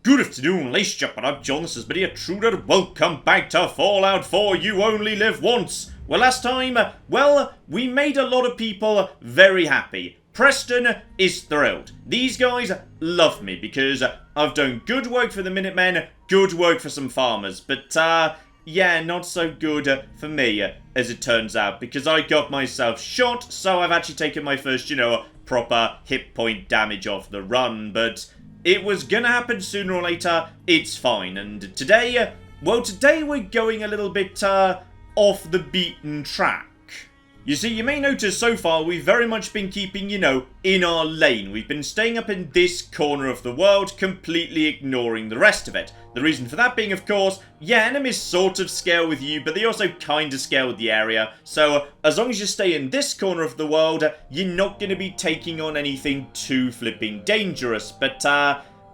Good afternoon, ladies and gentlemen, I'm John, this is Video Intruder, welcome back to Fallout 4, You Only Live Once. Well, last time, we made a lot of people very happy. Preston is thrilled. These guys love me because I've done good work for the Minutemen, good work for some farmers, but, yeah, not so good for me, as it turns out, because I got myself shot, so I've actually taken my first, proper hit point damage off the run, but it was gonna happen sooner or later, it's fine, and today, today we're going a little bit, off the beaten track. You see, you may notice so far we've very much been keeping, in our lane. We've been staying up in this corner of the world, completely ignoring the rest of it. The reason for that being, of course, yeah, enemies sort of scale with you, but they also kind of scale with the area. So, as long as you stay in this corner of the world, you're not going to be taking on anything too flipping dangerous. But,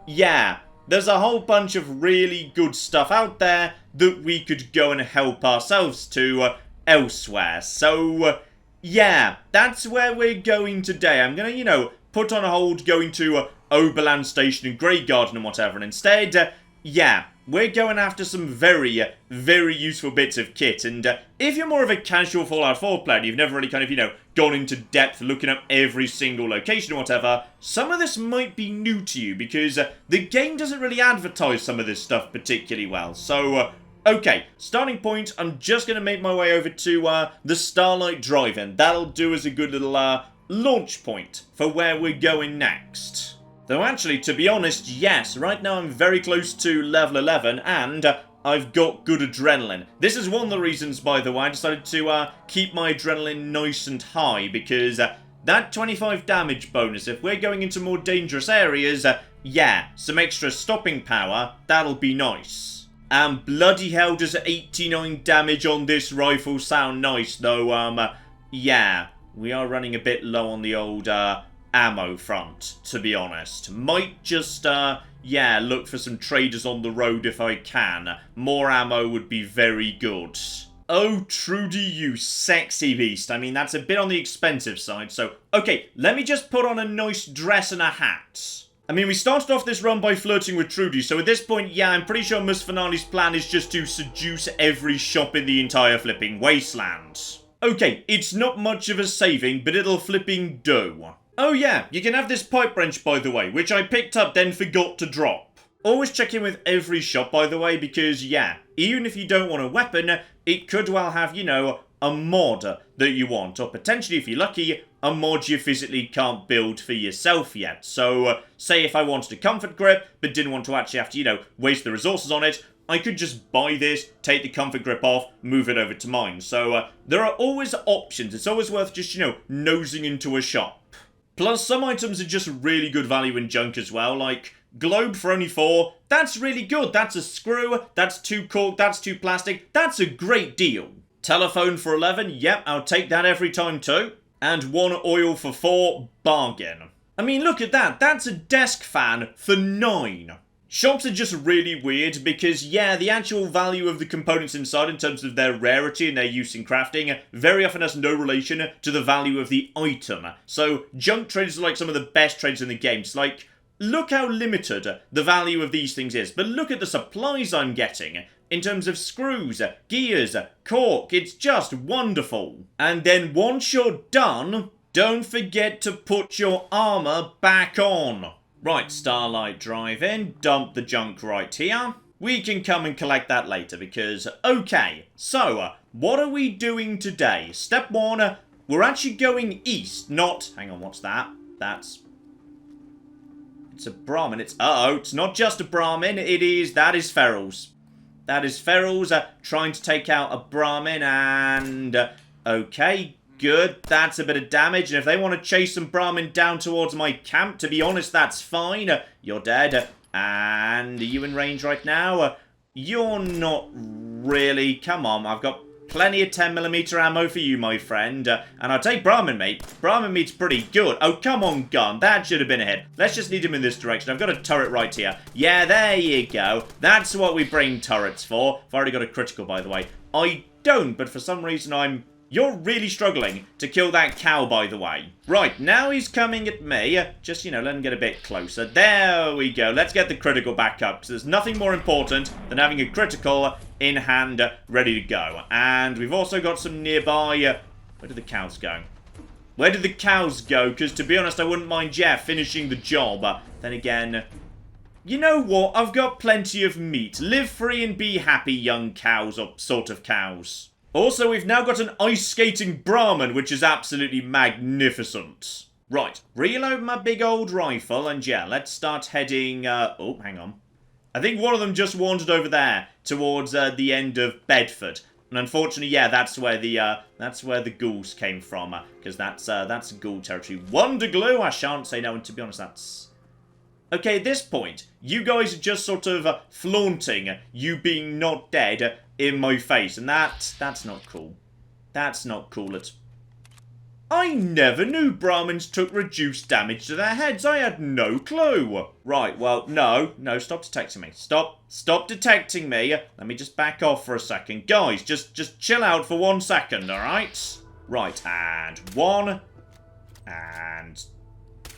yeah, there's a whole bunch of really good stuff out there that we could go and help ourselves to elsewhere. So, yeah, that's where we're going today. I'm going to, put on hold going to Oberland Station and Grey Garden and whatever, and instead, yeah, we're going after some very, very useful bits of kit, and if you're more of a casual Fallout 4 player, you've never really kind of, gone into depth looking up every single location or whatever, some of this might be new to you, because the game doesn't really advertise some of this stuff particularly well, so, okay, starting point, I'm just going to make my way over to the Starlight Drive-In. That'll do as a good little launch point for where we're going next. Though actually, to be honest, yes, right now I'm very close to level 11 and I've got good adrenaline. This is one of the reasons, by the way, I decided to keep my adrenaline nice and high because that 25 damage bonus, if we're going into more dangerous areas, yeah, some extra stopping power, that'll be nice. And bloody hell does 89 damage on this rifle sound nice, though, yeah, we are running a bit low on the old, ammo front, to be honest. Might just, yeah, look for some traders on the road if I can. More ammo would be very good. Oh, Trudy, you sexy beast. I mean, that's a bit on the expensive side, so, okay, let me just put on a nice dress and a hat. I mean, we started off this run by flirting with Trudy, so at this point, yeah, I'm pretty sure Ms. Finale's plan is just to seduce every shop in the entire flipping wasteland. Okay, it's not much of a saving, but it'll flipping do. Oh yeah, you can have this pipe wrench, by the way, which I picked up then forgot to drop. Always check in with every shop, by the way, because, yeah, even if you don't want a weapon, it could well have, a mod that you want, or potentially, if you're lucky, a mod you physically can't build for yourself yet. So, say if I wanted a comfort grip, but didn't want to actually have to, waste the resources on it, I could just buy this, take the comfort grip off, move it over to mine. So, there are always options. It's always worth just, nosing into a shop. Plus, some items are just really good value in junk as well, like globe for only 4, that's really good, that's a screw, that's 2 cork, that's 2 plastic, that's a great deal. Telephone for 11, yep, I'll take that every time too. And 1 oil for 4, bargain. I mean, look at that, that's a desk fan for 9. Shops are just really weird because, yeah, the actual value of the components inside in terms of their rarity and their use in crafting very often has no relation to the value of the item. So, junk traders are like some of the best traders in the game. It's like, look how limited the value of these things is, but look at the supplies I'm getting in terms of screws, gears, cork, it's just wonderful. And then once you're done, don't forget to put your armor back on. Right, Starlight Drive-In, dump the junk right here. We can come and collect that later because, okay, so, what are we doing today? Step 1, we're actually going east, not, hang on, what's that? It's a Brahmin, it's not just a Brahmin, that is Ferals. That is Ferals trying to take out a Brahmin and, okay, good, that's a bit of damage, and if they want to chase some Brahmin down towards my camp, to be honest, that's fine. You're dead. And are you in range right now? You're not really. Come on, I've got plenty of 10mm ammo for you, my friend. And I'll take Brahmin meat. Brahmin meat's pretty good. Oh, come on, gun. That should have been a hit. Let's just lead him in this direction. I've got a turret right here. Yeah, there you go. That's what we bring turrets for. I've already got a critical, by the way. I don't, but for some reason I'm You're really struggling to kill that cow, by the way. Right, now he's coming at me. Just, you know, let him get a bit closer. There we go. Let's get the critical back up. So there's nothing more important than having a critical in hand, ready to go. And we've also got some nearby... where did the cows go? Where did the cows go? Because, to be honest, I wouldn't mind, yeah, finishing the job. Then again... You know what? I've got plenty of meat. Live free and be happy, young cows, or sort of cows. Also, we've now got an ice-skating Brahmin, which is absolutely magnificent. Right, reload my big old rifle, and yeah, let's start heading, oh, hang on. I think one of them just wandered over there, towards, the end of Bedford. And unfortunately, yeah, that's where the ghouls came from, because that's ghoul territory. Wonder glue, I shan't say no, and to be honest, that's... Okay, at this point, you guys are just sort of flaunting you being not dead in my face, and that's not cool. That's not cool I never knew Brahmins took reduced damage to their heads. I had no clue. Right, well, no, stop detecting me. Stop detecting me. Let me just back off for a second. Guys, just chill out for 1 second, alright? Right, and 1, and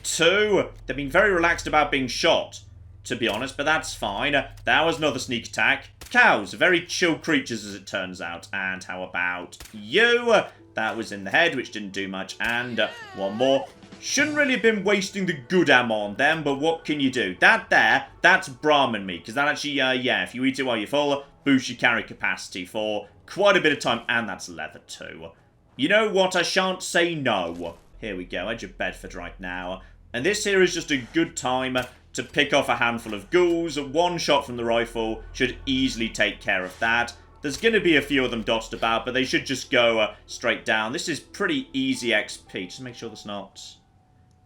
2. They've been very relaxed about being shot, to be honest, but that's fine. That was another sneak attack. Cows, very chill creatures as it turns out. And how about you? That was in the head, which didn't do much. And one more. Shouldn't really have been wasting the good ammo on them, but what can you do? That's Brahmin meat, because that actually, yeah, if you eat it while you're full, boosts your carry capacity for quite a bit of time. And that's leather too. You know what? I shan't say no. Here we go, edge of Bedford right now. And this here is just a good time to pick off a handful of ghouls. 1 shot from the rifle should easily take care of that. There's going to be a few of them dotted about, but they should just go straight down. This is pretty easy XP. Just make sure there's not...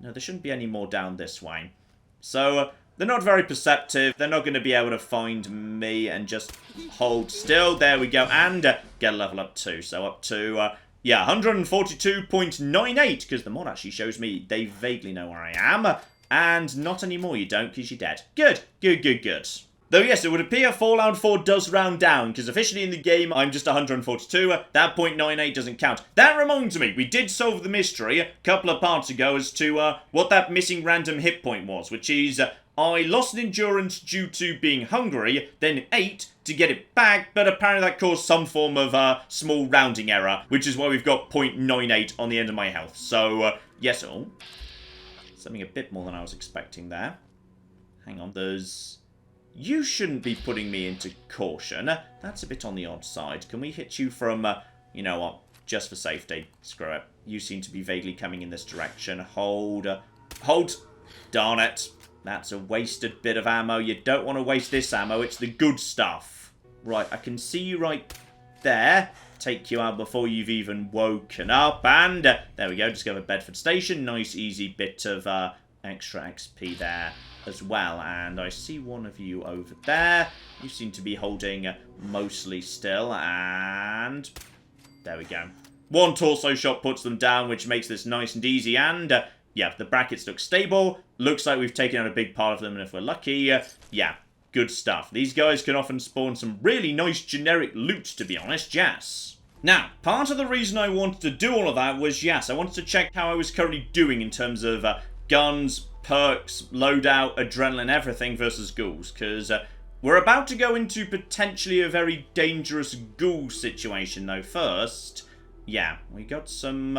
No, there shouldn't be any more down this way. So, they're not very perceptive. They're not going to be able to find me and just hold still. There we go. And get a level up too. So up to... yeah, 142.98, because the mod actually shows me they vaguely know where I am. And not anymore, you don't, because you're dead. Good. Though, yes, it would appear Fallout 4 does round down, because officially in the game, I'm just 142. That .98 doesn't count. That reminds me, we did solve the mystery a couple of parts ago as to what that missing random hit point was, which is... I lost an endurance due to being hungry, then ate to get it back, but apparently that caused some form of small rounding error, which is why we've got .98 on the end of my health. So, yes, oh, something a bit more than I was expecting there. Hang on, there's... You shouldn't be putting me into caution. That's a bit on the odd side. Can we hit you from, you know what, just for safety? Screw it. You seem to be vaguely coming in this direction. Hold. Darn it. That's a wasted bit of ammo. You don't want to waste this ammo. It's the good stuff. Right, I can see you right there. Take you out before you've even woken up. And there we go. Discover Bedford Station. Nice, easy bit of extra XP there as well. And I see one of you over there. You seem to be holding mostly still. And there we go. 1 torso shot puts them down, which makes this nice and easy. And... yeah, the brackets look stable. Looks like we've taken out a big part of them, and if we're lucky, yeah, good stuff. These guys can often spawn some really nice generic loot, to be honest, yes. Now, part of the reason I wanted to do all of that was, yes, I wanted to check how I was currently doing in terms of guns, perks, loadout, adrenaline, everything versus ghouls, because we're about to go into potentially a very dangerous ghoul situation, though. First, yeah, we got some...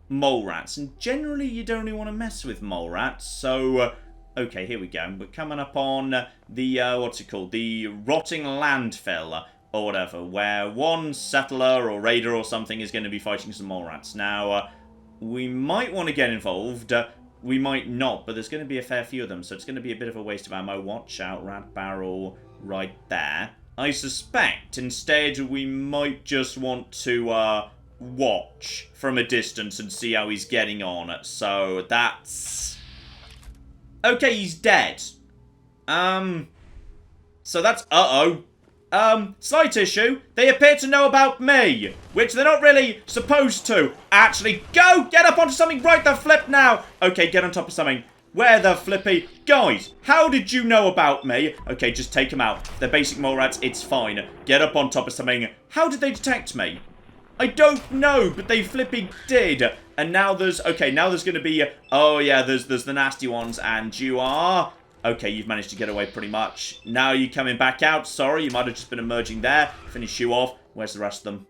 mole rats, and generally you don't really want to mess with mole rats, so okay, here we go. We're coming up on the what's it called, the rotting landfill or whatever, where one settler or raider or something is going to be fighting some mole rats. Now we might want to get involved, we might not, but there's going to be a fair few of them, so it's going to be a bit of a waste of ammo. Watch out, rat barrel right there. I suspect instead we might just want to watch from a distance and see how he's getting on. So that's... okay, he's dead. So that's... slight issue. They appear to know about me, which they're not really supposed to. Actually, go! Get up onto something right the flip now! Okay, get on top of something. Where the flippy... Guys, how did you know about me? Okay, just take them out. They're basic mole rats, it's fine. Get up on top of something. How did they detect me? I don't know, but they flipping did. And now there's, okay, now there's going to be, oh yeah, there's the nasty ones, and you are, okay, you've managed to get away pretty much. Now you're coming back out, sorry, you might have just been emerging there. Finish you off. Where's the rest of them?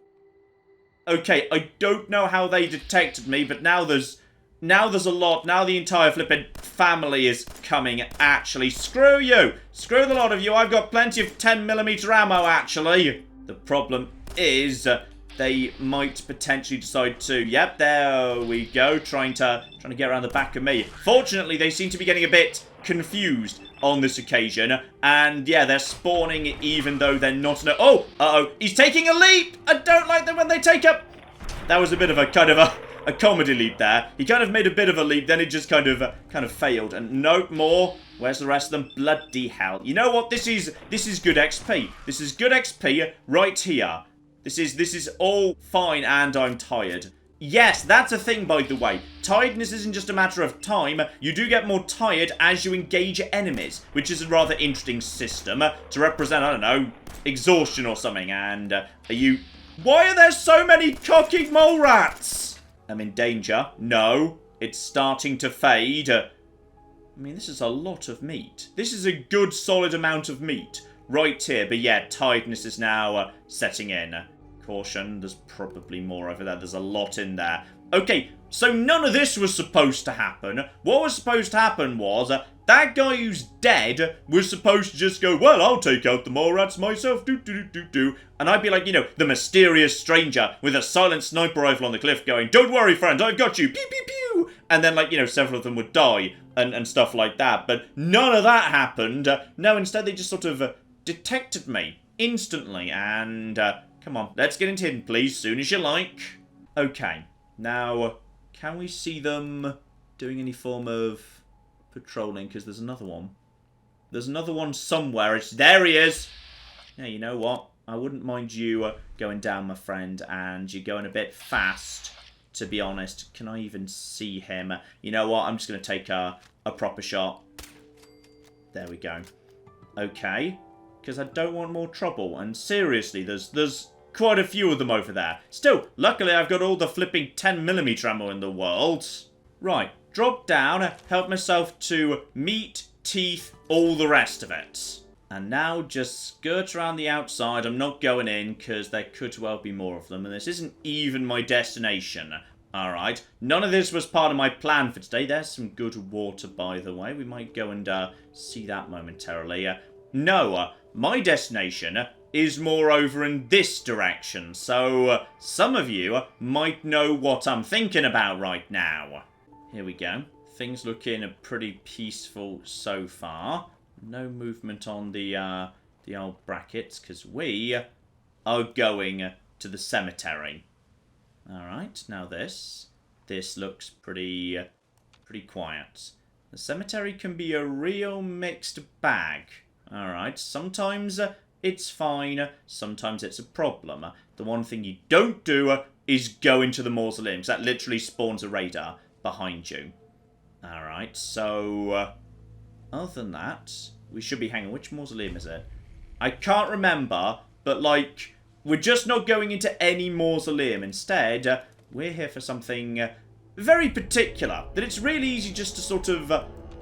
Okay, I don't know how they detected me, but now there's a lot. Now the entire flipping family is coming, actually. Screw you! Screw the lot of you. I've got plenty of 10mm ammo, actually. The problem is they might potentially decide to... Yep, there we go. Trying to get around the back of me. Fortunately, they seem to be getting a bit confused on this occasion. And, yeah, they're spawning even though they're not... Oh! Uh-oh. He's taking a leap! I don't like them when they take a... That was a bit of a kind of a comedy leap there. He kind of made a bit of a leap, then it just kind of failed. And no more. Where's the rest of them? Bloody hell. You know what? This is good XP. This is good XP right here. This is all fine, and I'm tired. Yes, that's a thing, by the way. Tiredness isn't just a matter of time. You do get more tired as you engage enemies, which is a rather interesting system to represent, I don't know, exhaustion or something. And are you... Why are there so many cocky mole rats? I'm in danger. No. It's starting to fade. I mean, this is a lot of meat. This is a good, solid amount of meat right here. But yeah, tiredness is now setting in. Caution, there's probably more over there. There's a lot in there. Okay, so none of this was supposed to happen. What was supposed to happen was that guy who's dead was supposed to just go, well, I'll take out the mole rats myself, do. And I'd be like, you know, the mysterious stranger with a silent sniper rifle on the cliff going, don't worry, friend, I've got you, pew, pew, pew. And then, like, you know, several of them would die and stuff like that. But none of that happened. No, instead they just sort of detected me instantly. And, come on, let's get into hidden, please, soon as you like. Okay, now, can we see them doing any form of patrolling? Because there's another one. There's another one somewhere. There he is. Yeah, you know what? I wouldn't mind you going down, my friend, and you're going a bit fast, to be honest. Can I even see him? You know what? I'm just going to take a proper shot. There we go. Okay. Because I don't want more trouble. And seriously, there's quite a few of them over there. Still, luckily I've got all the flipping 10mm ammo in the world. Right. Drop down, help myself to meat, teeth, all the rest of it. And now just skirt around the outside. I'm not going in because there could well be more of them. And this isn't even my destination. Alright. None of this was part of my plan for today. There's some good water, by the way. We might go and see that momentarily. No, my destination is more over in this direction. So some of you might know what I'm thinking about right now. Here we go. Things looking pretty peaceful so far. No movement on the old brackets, because we are going to the cemetery. Alright, now this looks pretty quiet. The cemetery can be a real mixed bag. Alright, sometimes it's fine, sometimes it's a problem. The one thing you don't do is go into the mausoleums. That literally spawns a radar behind you. Alright, so other than that, we should be hanging. Which mausoleum is it? I can't remember, but like, we're just not going into any mausoleum. Instead, we're here for something very particular that it's really easy just to sort of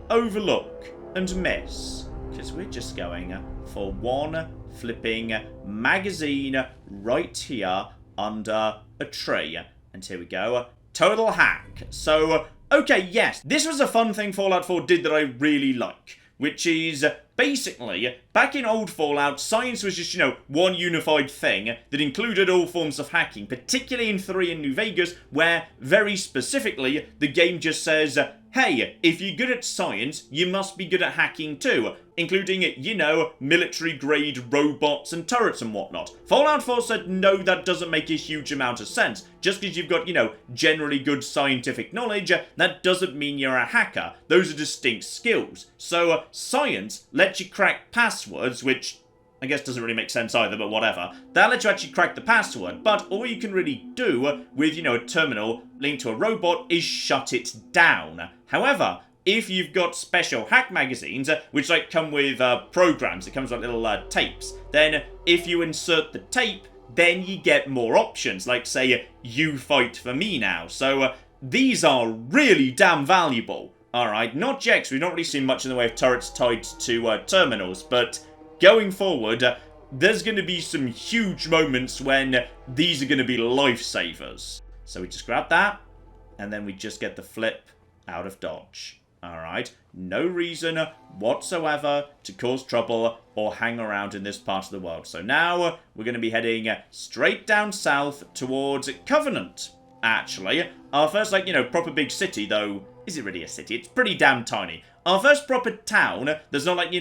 overlook and miss. Because we're just going for one flipping magazine right here under a tree. And here we go. Total hack. So, okay, yes, this was a fun thing Fallout 4 did that I really like, which is basically, back in old Fallout, science was just, you know, one unified thing that included all forms of hacking, particularly in 3 in New Vegas, where, very specifically, the game just says, hey, if you're good at science, you must be good at hacking too, including, you know, military-grade robots and turrets and whatnot. Fallout 4 said, no, that doesn't make a huge amount of sense. Just because you've got, you know, generally good scientific knowledge, that doesn't mean you're a hacker. Those are distinct skills. So, science lets you crack passwords, which I guess doesn't really make sense either, but whatever. That lets you actually crack the password, but all you can really do with, you know, a terminal linked to a robot is shut it down. However, if you've got special hack magazines, which like come with programs, it comes with little tapes, then if you insert the tape, then you get more options, like, say, you fight for me now. So, these are really damn valuable. Alright, not jets, we've not really seen much in the way of turrets tied to terminals, but going forward, there's going to be some huge moments when these are going to be lifesavers. So we just grab that, and then we just get the flip out of dodge. Alright, no reason whatsoever to cause trouble or hang around in this part of the world. So now we're going to be heading straight down south towards Covenant, actually. Our first, like, proper big city, though, is it really a city? It's pretty damn tiny. Our first proper town, there's not like,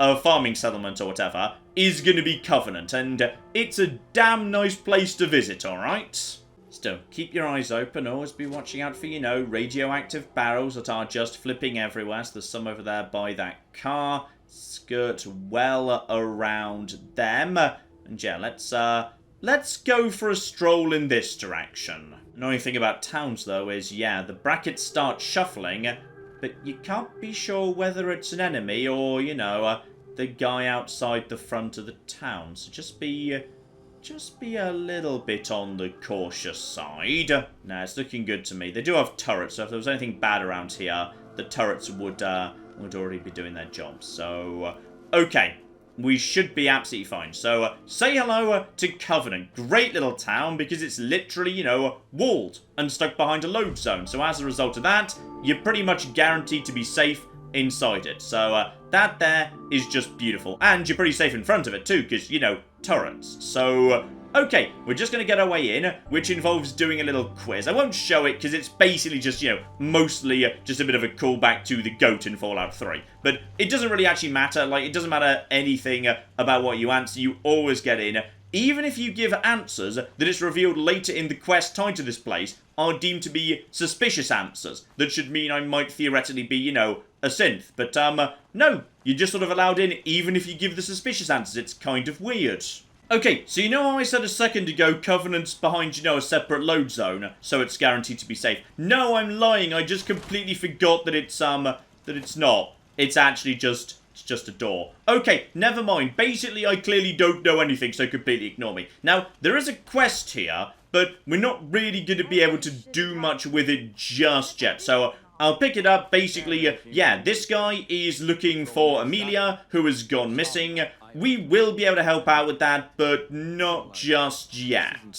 a farming settlement or whatever, is going to be Covenant, and it's a damn nice place to visit, alright? Still, keep your eyes open, always be watching out for, radioactive barrels that are just flipping everywhere. So there's some over there by that car. Skirt well around them. And yeah, let's go for a stroll in this direction. Annoying thing about towns, though, is, yeah, the brackets start shuffling, but you can't be sure whether it's an enemy or, the guy outside the front of the town. So just be a little bit on the cautious side. Nah, it's looking good to me. They do have turrets, so if there was anything bad around here, the turrets would already be doing their job. So, okay. We should be absolutely fine. So, say hello to Covenant. Great little town, because it's literally, walled and stuck behind a load zone. So, as a result of that, you're pretty much guaranteed to be safe inside it. So, that there is just beautiful. And you're pretty safe in front of it, too, because, turrets. So, okay, we're just going to get our way in, which involves doing a little quiz. I won't show it, because it's basically just, mostly just a bit of a callback to the goat in Fallout 3. But it doesn't really actually matter. Like, it doesn't matter anything about what you answer. You always get in. Even if you give answers that it's revealed later in the quest tied to this place are deemed to be suspicious answers. That should mean I might theoretically be, a synth. But, no. You're just sort of allowed in even if you give the suspicious answers. It's kind of weird. Okay, so how I said a second ago Covenant's behind, a separate load zone, so it's guaranteed to be safe. No, I'm lying. I just completely forgot that it's not. It's actually just a door. Okay, never mind. Basically, I clearly don't know anything, so completely ignore me. Now, there is a quest here, but we're not really going to be able to do much with it just yet. So, I'll pick it up. Basically, yeah, this guy is looking for Amelia, who has gone missing. We will be able to help out with that, but not just yet.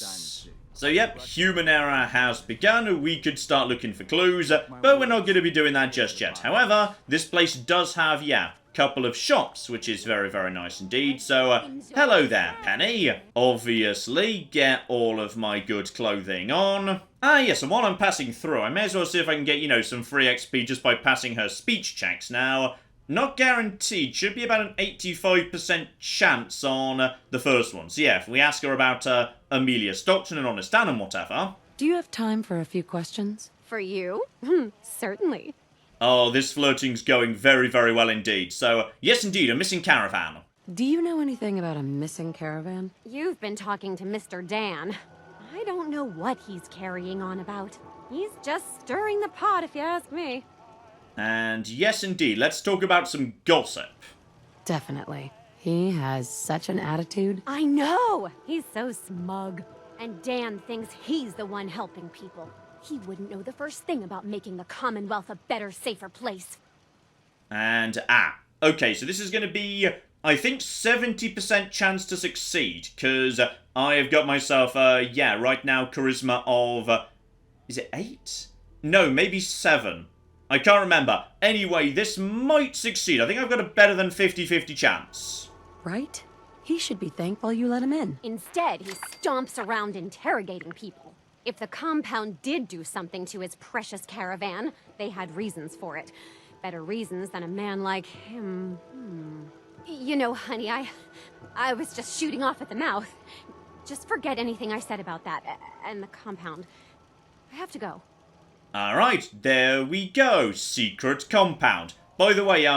So, yep, human error has begun. We could start looking for clues, but we're not going to be doing that just yet. However, this place does have, yeah, couple of shops, which is very, very nice indeed. So, hello there, Penny. Obviously, get all of my good clothing on. Ah, yes, and while I'm passing through, I may as well see if I can get, some free XP just by passing her speech checks. Now, not guaranteed. Should be about an 85% chance on the first one. So, yeah, if we ask her about Amelia Stockton and Honest Dan and whatever. Do you have time for a few questions? For you? Certainly. Oh, this flirting's going very, very well indeed. So, yes indeed, a missing caravan. Do you know anything about a missing caravan? You've been talking to Mr. Dan. I don't know what he's carrying on about. He's just stirring the pot, if you ask me. And yes indeed, let's talk about some gossip. Definitely. He has such an attitude. I know! He's so smug. And Dan thinks he's the one helping people. He wouldn't know the first thing about making the Commonwealth a better, safer place. And, okay, so this is going to be, I think, 70% chance to succeed, because I have got myself, yeah, right now, charisma of, is it 8? No, maybe 7. I can't remember. Anyway, this might succeed. I think I've got a better than 50-50 chance. Right? He should be thankful you let him in. Instead, he stomps around interrogating people. If the compound did do something to his precious caravan, they had reasons for it. Better reasons than a man like him. Honey, I was just shooting off at the mouth. Just forget anything I said about that and the compound. I have to go. Alright, there we go. Secret compound. By the way,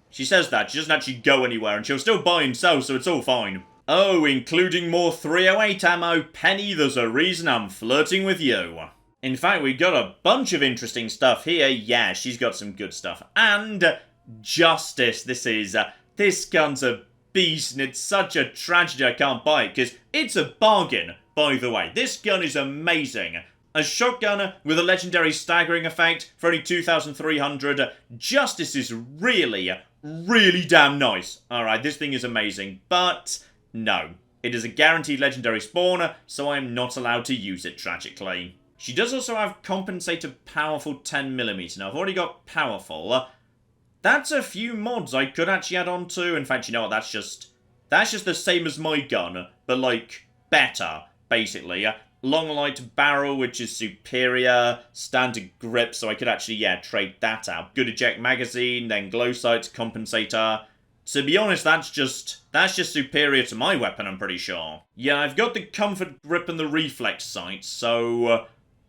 she says that. She doesn't actually go anywhere, and she'll still buy and sell, so it's all fine. Oh, including more 308 ammo. Penny, there's a reason I'm flirting with you. In fact, we got a bunch of interesting stuff here. Yeah, she's got some good stuff. And Justice. This gun's a beast, and it's such a tragedy I can't buy it, because it's a bargain, by the way. This gun is amazing. A shotgun with a legendary staggering effect for only 2,300. Justice is really, really damn nice. Alright, this thing is amazing, but no. It is a guaranteed legendary spawner, so I am not allowed to use it, tragically. She does also have compensated powerful 10mm. Now, I've already got powerful. That's a few mods I could actually add on to. In fact, you know what, that's just the same as my gun, but, like, better, basically. Long light barrel, which is superior. Standard grip, so I could actually, yeah, trade that out. Good eject magazine, then glow sights, compensator. To be honest, that's just superior to my weapon, I'm pretty sure. Yeah, I've got the comfort grip and the reflex sight, so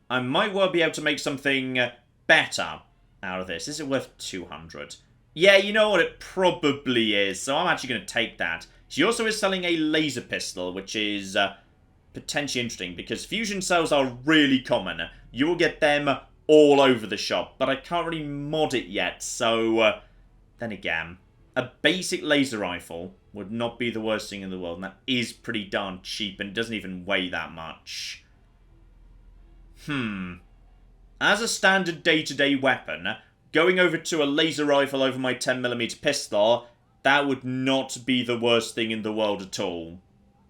I might well be able to make something better out of this. Is it worth 200? Yeah, you know what? It probably is, so I'm actually going to take that. She also is selling a laser pistol, which is potentially interesting, because fusion cells are really common. You will get them all over the shop, but I can't really mod it yet, so then again, a basic laser rifle would not be the worst thing in the world, and that is pretty darn cheap, and it doesn't even weigh that much. As a standard day-to-day weapon, going over to a laser rifle over my 10mm pistol, that would not be the worst thing in the world at all.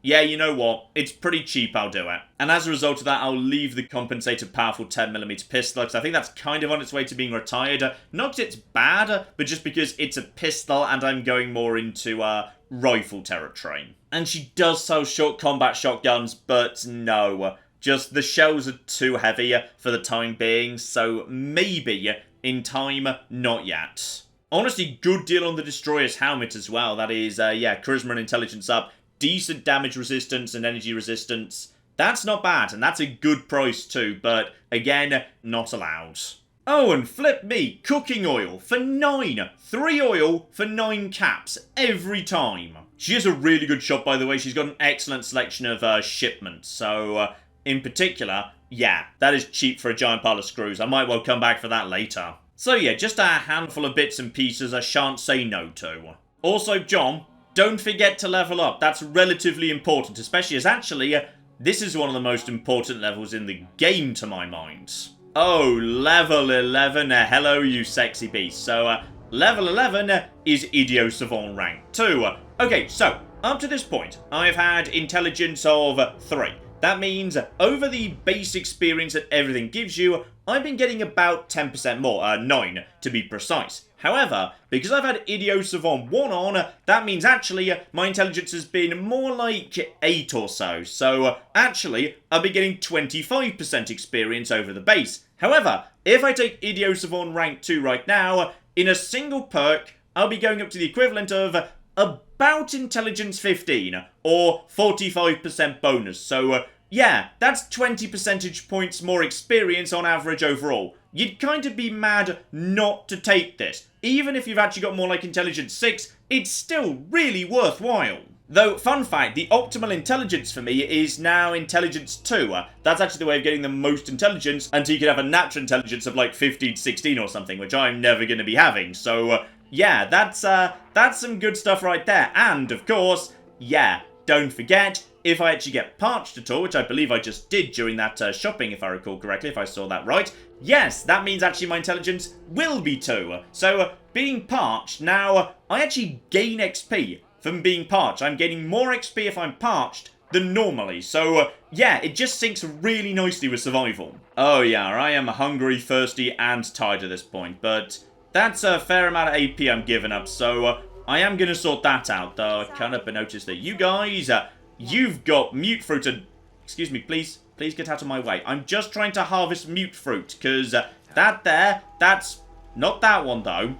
Yeah, you know what? It's pretty cheap, I'll do it. And as a result of that, I'll leave the compensated powerful 10mm pistol, because I think that's kind of on its way to being retired. Not because it's bad, but just because it's a pistol, and I'm going more into rifle territory. And she does sell short combat shotguns, but no. Just the shells are too heavy for the time being, so maybe in time, not yet. Honestly, good deal on the Destroyer's helmet as well. That is, yeah, charisma and intelligence up. Decent damage resistance and energy resistance. That's not bad, and that's a good price too, but again, not allowed. Oh, and flip me, cooking oil for 9. 3 oil for 9 caps every time. She is a really good shop, by the way. She's got an excellent selection of shipments, so in particular, yeah, that is cheap for a giant pile of screws. I might well come back for that later. So yeah, just a handful of bits and pieces I shan't say no to. Also, John, don't forget to level up. That's relatively important, especially as actually, this is one of the most important levels in the game to my mind. Oh, level 11. Hello, you sexy beast. So, level 11 is Idiot Savant rank 2. Okay, so, up to this point, I've had intelligence of 3. That means, over the base experience that everything gives you, I've been getting about 10% more, 9 to be precise. However, because I've had Idiot Savant 1 on, that means actually my intelligence has been more like 8 or so. So actually, I'll be getting 25% experience over the base. However, if I take Idiot Savant rank 2 right now, in a single perk, I'll be going up to the equivalent of about intelligence 15, or 45% bonus. So yeah, that's 20 percentage points more experience on average overall. You'd kind of be mad not to take this. Even if you've actually got more like intelligence 6, it's still really worthwhile. Though, fun fact, the optimal intelligence for me is now intelligence 2. That's actually the way of getting the most intelligence until you can have a natural intelligence of like 15, 16 or something, which I'm never going to be having. So, yeah, that's some good stuff right there. And, of course, yeah, don't forget, if I actually get parched at all, which I believe I just did during that shopping, if I recall correctly, if I saw that right, yes, that means actually my intelligence will be 2. So, being parched, now, I actually gain XP from being parched. I'm gaining more XP if I'm parched than normally. So, yeah, it just syncs really nicely with survival. Oh, yeah, I am hungry, thirsty, and tired at this point, but that's a fair amount of AP I'm giving up, so I am going to sort that out, though I can't help but notice that you guys, you've got mute fruit and... Excuse me, please get out of my way. I'm just trying to harvest mute fruit, because that's... Not that one, though.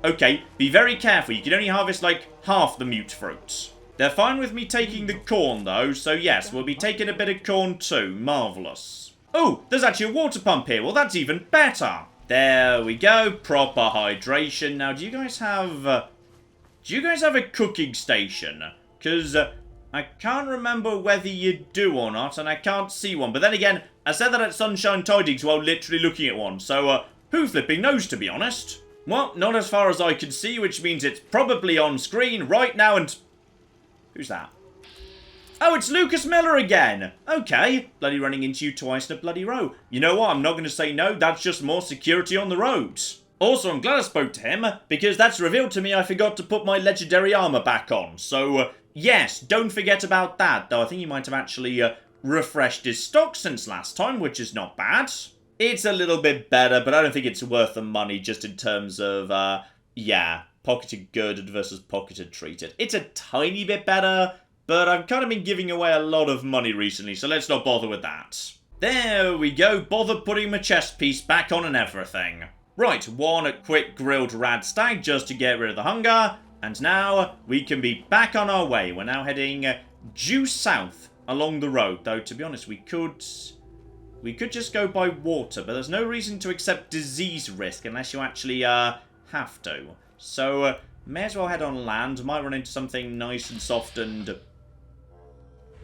Okay, be very careful. You can only harvest, like, half the mute fruits. They're fine with me taking the corn, though, so yes, we'll be taking a bit of corn, too. Marvellous. Oh, there's actually a water pump here. Well, that's even better. There we go. Proper hydration. Now, do you guys have a cooking station? Because I can't remember whether you do or not, and I can't see one. But then again, I said that at Sunshine Tidings while literally looking at one. So, who flipping knows, to be honest? Well, not as far as I can see, which means it's probably on screen right now, and... Who's that? Oh, it's Lucas Miller again! Okay, bloody running into you twice in a bloody row. You know what, I'm not going to say no, that's just more security on the roads. Also, I'm glad I spoke to him, because that's revealed to me I forgot to put my legendary armor back on. So, yes, don't forget about that, though I think he might have actually refreshed his stock since last time, which is not bad. It's a little bit better, but I don't think it's worth the money just in terms of, yeah, pocketed good versus pocketed treated. It's a tiny bit better, but I've kind of been giving away a lot of money recently, so let's not bother with that. There we go, bother putting my chest piece back on and everything. Right, one quick grilled rad stag just to get rid of the hunger, and now we can be back on our way. We're now heading due south along the road, though to be honest we could just go by water, but there's no reason to accept disease risk unless you actually have to. So may as well head on land, might run into something nice and soft and...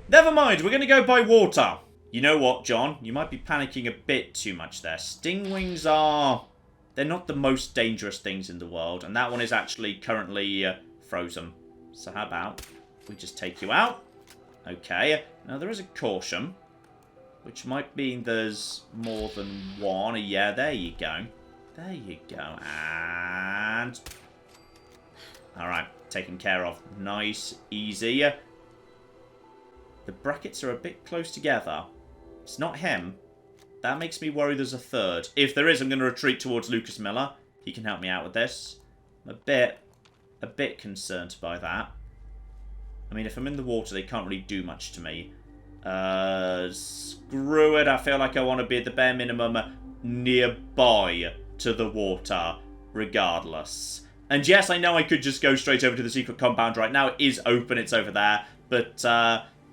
Never mind, we're going to go by water. You know what, John? You might be panicking a bit too much there. Stingwings are... They're not the most dangerous things in the world, and that one is actually currently frozen. So how about we just take you out? Okay, now there is a caution, which might mean there's more than one. Yeah, there you go. There you go. And... Alright, taken care of. Nice, easy. The brackets are a bit close together. It's not him. That makes me worry there's a third. If there is, I'm going to retreat towards Lucas Miller. He can help me out with this. I'm a bit concerned by that. I mean, if I'm in the water, they can't really do much to me. Screw it. I feel like I want to be at the bare minimum nearby to the water, regardless. And yes, I know I could just go straight over to the secret compound right now. It is open. It's over there. But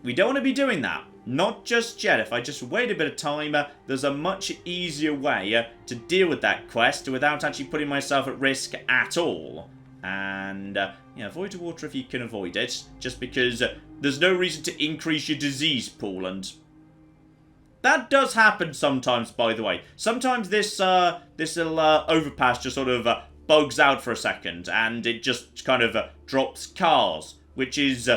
we don't want to be doing that. Not just yet. If I just wait a bit of time, there's a much easier way to deal with that quest without actually putting myself at risk at all. And, yeah, avoid the water if you can avoid it, just because there's no reason to increase your disease pool, and that does happen sometimes, by the way. Sometimes this little overpass just sort of bugs out for a second, and it just kind of drops cars, which is...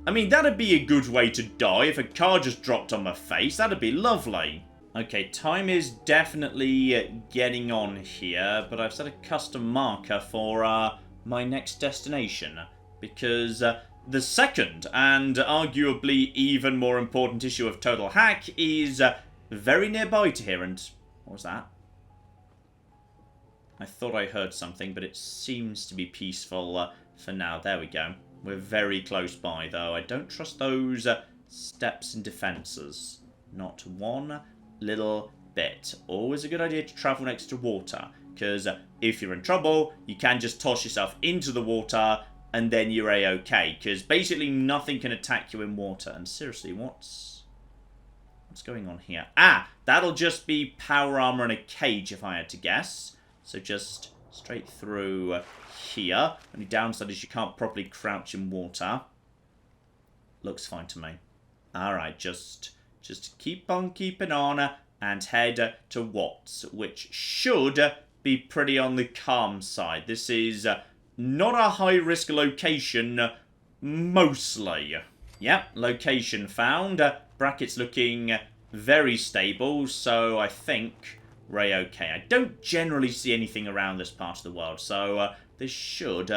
I mean, that'd be a good way to die if a car just dropped on my face. That'd be lovely. Okay, time is definitely getting on here, but I've set a custom marker for my next destination, because the second and arguably even more important issue of Total Hack is very nearby to here. And what was that? I thought I heard something, but it seems to be peaceful for now. There we go. We're very close by, though. I don't trust those steps and defences. Not one little bit. Always a good idea to travel next to water, because if you're in trouble, you can just toss yourself into the water, and then you're a-okay, because basically nothing can attack you in water. And seriously, what's going on here? Ah, that'll just be power armor and a cage, if I had to guess. So just straight through... here. Only downside is you can't properly crouch in water. Looks fine to me. Alright, just keep on keeping on and head to Wattz, which should be pretty on the calm side. This is not a high-risk location, mostly. Yep, location found. Brackets looking very stable, so I think we're okay. I don't generally see anything around this part of the world, so... this should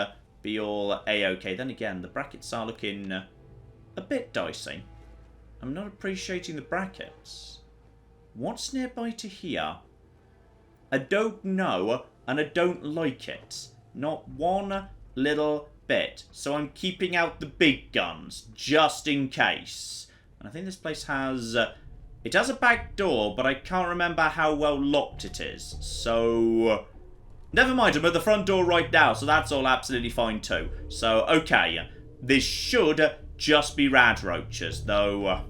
be all a-okay. Then again, the brackets are looking a bit dicey. I'm not appreciating the brackets. What's nearby to here? I don't know, and I don't like it. Not one little bit. So I'm keeping out the big guns, just in case. And I think this place has... it has a back door, but I can't remember how well locked it is. So... never mind, I'm at the front door right now, so that's all absolutely fine too. So, okay, this should just be radroaches, though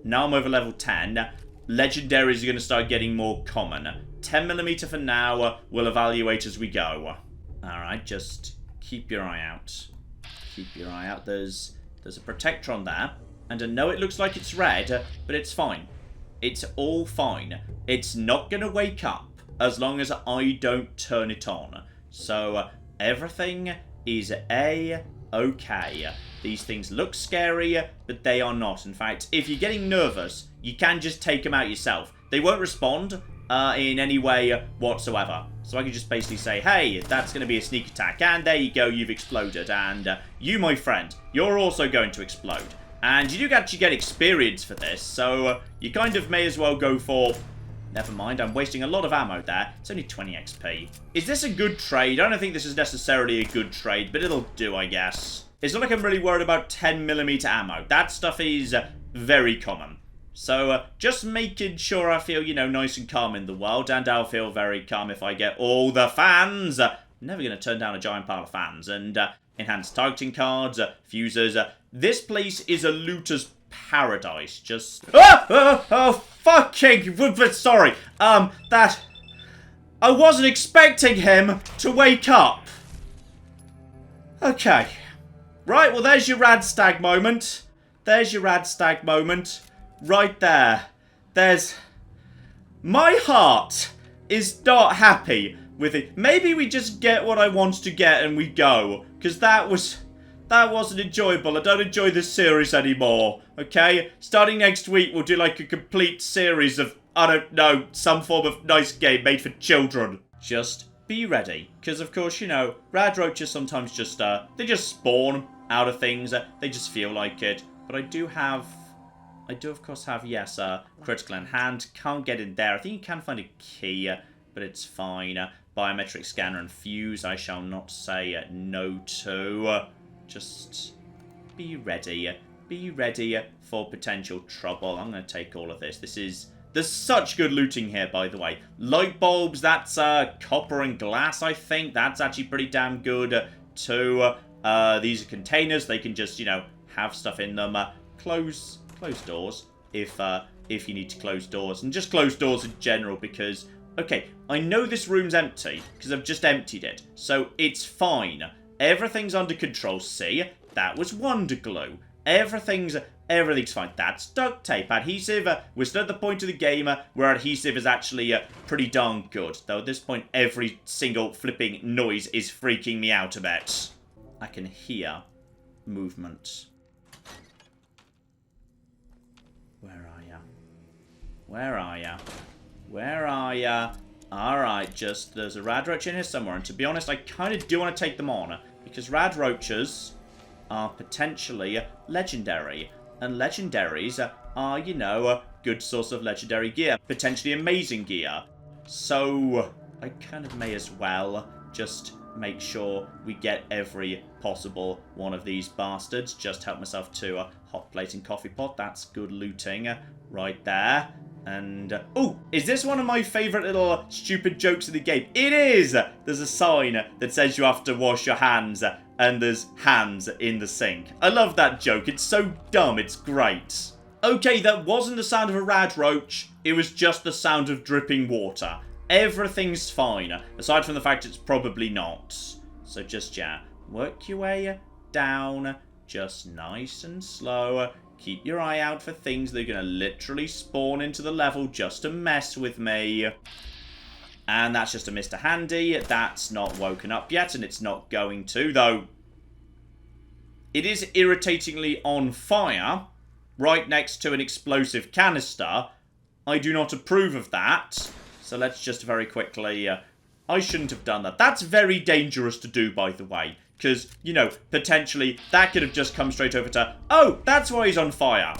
now I'm over level 10. Legendaries are going to start getting more common. 10mm for now, we'll evaluate as we go. Alright, just keep your eye out. Keep your eye out. There's a protector on there, and I know it looks like it's red, but it's fine. It's all fine. It's not going to wake up as long as I don't turn it on. So, everything is a-okay. These things look scary, but they are not. In fact, if you're getting nervous, you can just take them out yourself. They won't respond in any way whatsoever. So I can just basically say, hey, that's going to be a sneak attack. And there you go, you've exploded. And you, my friend, you're also going to explode. And you do actually get experience for this. So you kind of may as well go for... Never mind, I'm wasting a lot of ammo there. It's only 20 XP. Is this a good trade? I don't think this is necessarily a good trade, but it'll do, I guess. It's not like I'm really worried about 10mm ammo. That stuff is very common. So, just making sure I feel, you know, nice and calm in the world. And I'll feel very calm if I get all the fans. I'm never going to turn down a giant pile of fans. And enhanced targeting cards, fusers. This place is a looter's paradise. Just... Oh, fucking... Sorry. That... I wasn't expecting him to wake up. Okay. Right, well, there's your rad stag moment. There's your rad stag moment. Right there. There's... My heart is not happy with it. Maybe we just get what I want to get and we go. Because that wasn't enjoyable. I don't enjoy this series anymore. Okay? Starting next week, we'll do like a complete series of, I don't know, some form of nice game made for children. Just be ready. Because, of course, you know, radroaches sometimes just, they just spawn out of things. They just feel like it. But I do, of course, have, yes, critical in hand. Can't get in there. I think you can find a key, but it's fine. Biometric scanner and fuse, I shall not say no to. Just be ready. Be ready for potential trouble. I'm going to take all of this. There's such good looting here, by the way. Light bulbs, that's copper and glass, I think. That's actually pretty damn good, too. These are containers. They can just, you know, have stuff in them. Close doors if you need to close doors. And just close doors in general because, okay, I know this room's empty because I've just emptied it. So it's fine. Everything's under control. See? That was Wonder Glue. Everything's fine. That's duct tape. Adhesive, we're still at the point of the game where adhesive is actually pretty darn good. Though at this point, every single flipping noise is freaking me out a bit. I can hear movement. Where are ya? Where are ya? Where are ya? Alright, just there's a radroach in here somewhere. And to be honest, I kind of do want to take them on. Because radroaches are potentially legendary. And legendaries are, you know, a good source of legendary gear. Potentially amazing gear. So, I kind of may as well just make sure we get every possible one of these bastards. Just help myself to a hot plate and coffee pot. That's good looting right there. And, oh, is this one of my favourite little stupid jokes of the game? It is! There's a sign that says you have to wash your hands, and there's hands in the sink. I love that joke. It's so dumb. It's great. Okay, that wasn't the sound of a radroach. It was just the sound of dripping water. Everything's fine, aside from the fact it's probably not. So just, yeah, work your way down, just nice and slow. Keep your eye out for things that are going to literally spawn into the level just to mess with me. And that's just a Mr. Handy. That's not woken up yet, and it's not going to, though. It is irritatingly on fire, right next to an explosive canister. I do not approve of that. So let's just very quickly... I shouldn't have done that. That's very dangerous to do, by the way. Because, you know, potentially that could have just come straight over to... Oh, that's why he's on fire.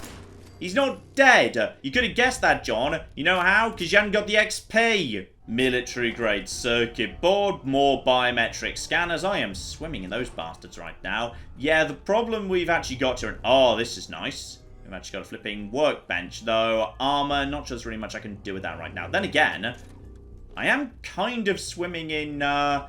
He's not dead. You could have guessed that, John. You know how? Because you haven't got the XP. Military-grade circuit board. More biometric scanners. I am swimming in those bastards right now. Yeah, the problem we've actually got here... Oh, this is nice. We've actually got a flipping workbench, though. Armor, not sure there's really much I can do with that right now. Then again, I am kind of swimming in, glue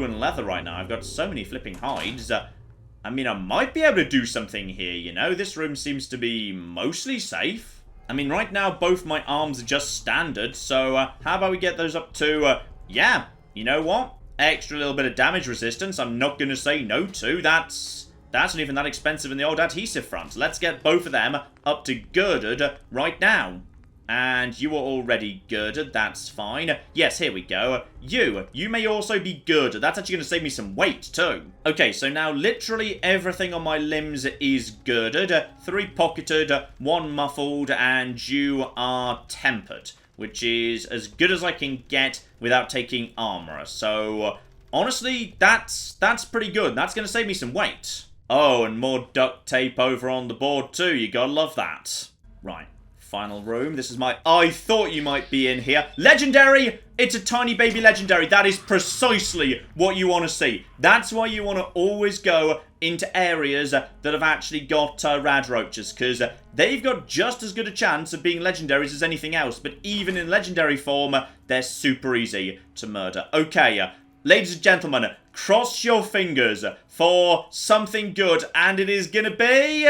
and leather right now. I've got so many flipping hides. I mean, I might be able to do something here, you know? This room seems to be mostly safe. I mean, right now, both my arms are just standard, so how about we get those up to, yeah, you know what? Extra little bit of damage resistance, I'm not going to say no to. That's not even that expensive in the old adhesive front. Let's get both of them up to girded right now. And you are already girded, that's fine. Yes, here we go. You may also be girded. That's actually going to save me some weight, too. Okay, so now literally everything on my limbs is girded. 3 pocketed, 1 muffled, and you are tempered, which is as good as I can get without taking armor. So, honestly, that's pretty good. That's going to save me some weight. Oh, and more duct tape over on the board, too. You gotta love that. Right. Final room. This is my... I thought you might be in here. Legendary! It's a tiny baby legendary. That is precisely what you want to see. That's why you want to always go into areas that have actually got radroaches, because they've got just as good a chance of being legendaries as anything else, but even in legendary form, they're super easy to murder. Okay, ladies and gentlemen, cross your fingers for something good, and it is gonna be...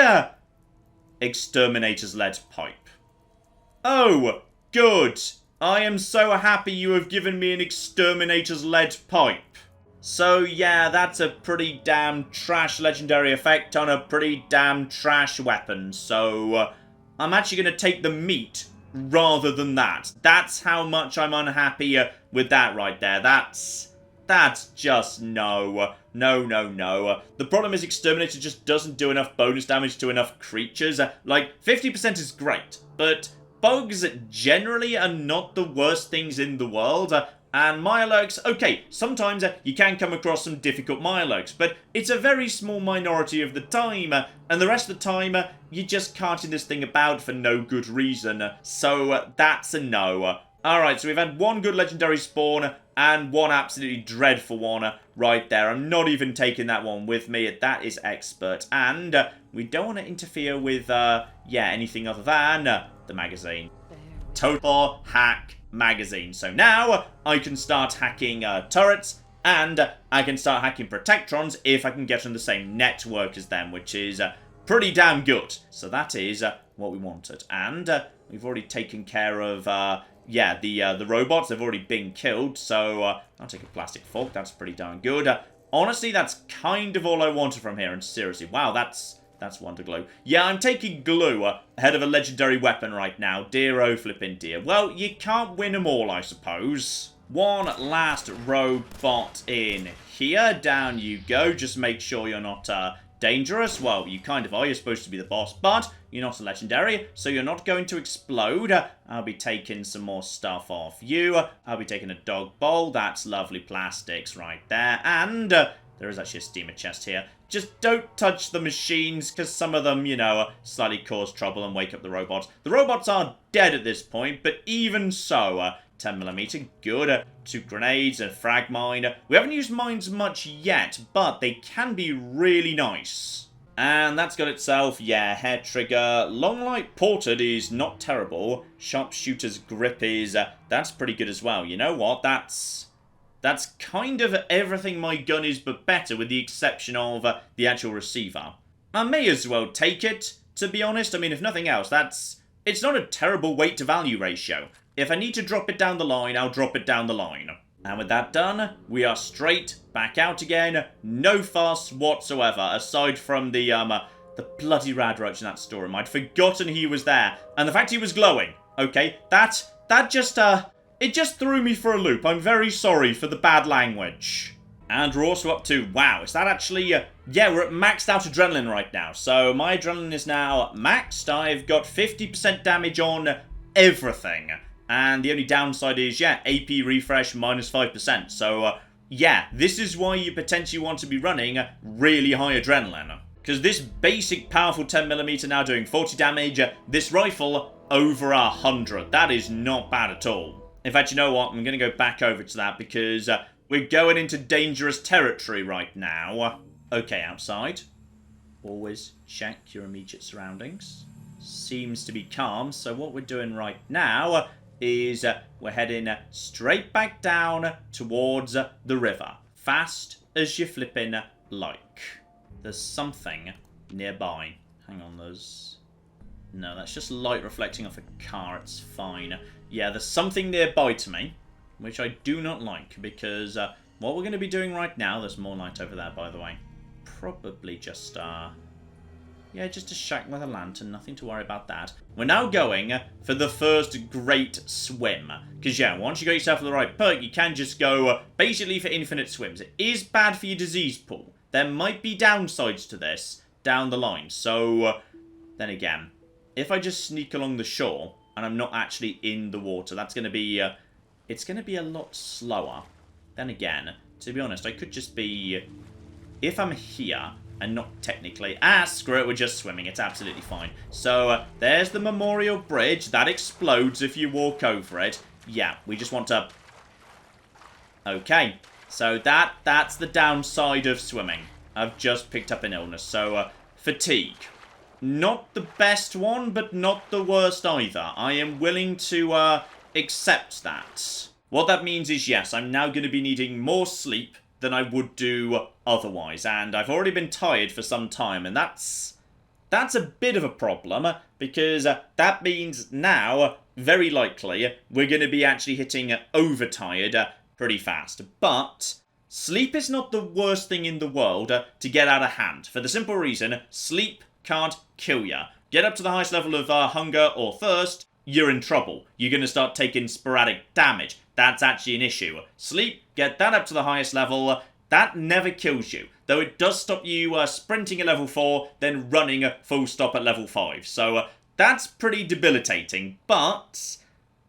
Exterminator's lead pipe. Oh, good. I am so happy you have given me an Exterminator's lead pipe. So yeah, that's a pretty damn trash legendary effect on a pretty damn trash weapon. So I'm actually going to take the meat rather than that. That's how much I'm unhappy with that right there. That's just no. No. The problem is Exterminator just doesn't do enough bonus damage to enough creatures. Like, 50% is great, but bugs generally are not the worst things in the world. And Mirelurks, okay, sometimes you can come across some difficult Mirelurks, but it's a very small minority of the time, and the rest of the time, you just carting this thing about for no good reason. So, that's a no. Alright, so we've had 1 good legendary spawn, and 1 absolutely dreadful one right there. I'm not even taking that one with me. That is expert. And we don't want to interfere with, anything other than the magazine. Total hack magazine. So now I can start hacking turrets, and I can start hacking protectrons if I can get on the same network as them, which is pretty damn good. So that is what we wanted. And we've already taken care of... the robots have already been killed, so I'll take a plastic fork. That's pretty darn good. Honestly, that's kind of all I wanted from here, and seriously, wow, that's Wonder Glue. Yeah, I'm taking glue ahead of a legendary weapon right now. Dear oh flippin' dear. Well, you can't win them all, I suppose. 1 last robot in here. Down you go. Just make sure you're not dangerous. Well, you kind of are. You're supposed to be the boss, but you're not a legendary, so you're not going to explode. I'll be taking some more stuff off you. I'll be taking a dog bowl. That's lovely plastics right there. And there is actually a steamer chest here. Just don't touch the machines, because some of them, slightly cause trouble and wake up the robots. The robots are dead at this point, but even so, 10mm, good. 2 grenades, a frag mine. We haven't used mines much yet, but they can be really nice. And that's got itself, hair trigger. Long light ported is not terrible. Sharpshooter's grip is, that's pretty good as well. You know what, that's kind of everything my gun is, but better, with the exception of the actual receiver. I may as well take it, to be honest. I mean, if nothing else, it's not a terrible weight to value ratio. If I need to drop it down the line, I'll drop it down the line. And with that done, we are straight back out again. No fuss whatsoever, aside from the bloody radroach in that storeroom. I'd forgotten he was there, and the fact he was glowing. Okay, that just it just threw me for a loop. I'm very sorry for the bad language. And we're also up to, wow, is that actually, we're at maxed out adrenaline right now. So my adrenaline is now maxed. I've got 50% damage on everything. And the only downside is, AP refresh minus 5%. So, this is why you potentially want to be running really high adrenaline. Because this basic powerful 10mm now doing 40 damage, this rifle over 100. That is not bad at all. In fact, you know what? I'm going to go back over to that because we're going into dangerous territory right now. Okay, outside. Always check your immediate surroundings. Seems to be calm, so what we're doing right now is we're heading straight back down towards the river. Fast as you flippin' like. There's something nearby. Hang on, there's... No, that's just light reflecting off a car. It's fine. Yeah, there's something nearby to me, which I do not like, because what we're going to be doing right now... There's more light over there, by the way. Probably just, Yeah, just a shack with a lantern. Nothing to worry about that. We're now going for the first great swim. Because, yeah, once you got yourself the right perk, you can just go basically for infinite swims. It is bad for your disease pool. There might be downsides to this down the line. So, then again, if I just sneak along the shore and I'm not actually in the water, that's going to be... it's going to be a lot slower. Then again, to be honest, I could just be... If I'm here... And not technically. Screw it, we're just swimming. It's absolutely fine. So, there's the memorial bridge. That explodes if you walk over it. Yeah, we just want to... Okay. So, that's the downside of swimming. I've just picked up an illness. So, fatigue. Not the best one, but not the worst either. I am willing to accept that. What that means is, yes, I'm now going to be needing more sleep than I would do otherwise, and I've already been tired for some time, and that's a bit of a problem, because that means now, very likely, we're going to be actually hitting overtired pretty fast. But sleep is not the worst thing in the world to get out of hand, for the simple reason, sleep can't kill you. Get up to the highest level of hunger or thirst, you're in trouble. You're going to start taking sporadic damage. That's actually an issue. Sleep, get that up to the highest level. That never kills you. Though it does stop you sprinting at level 4, then running full stop at level 5. So that's pretty debilitating, but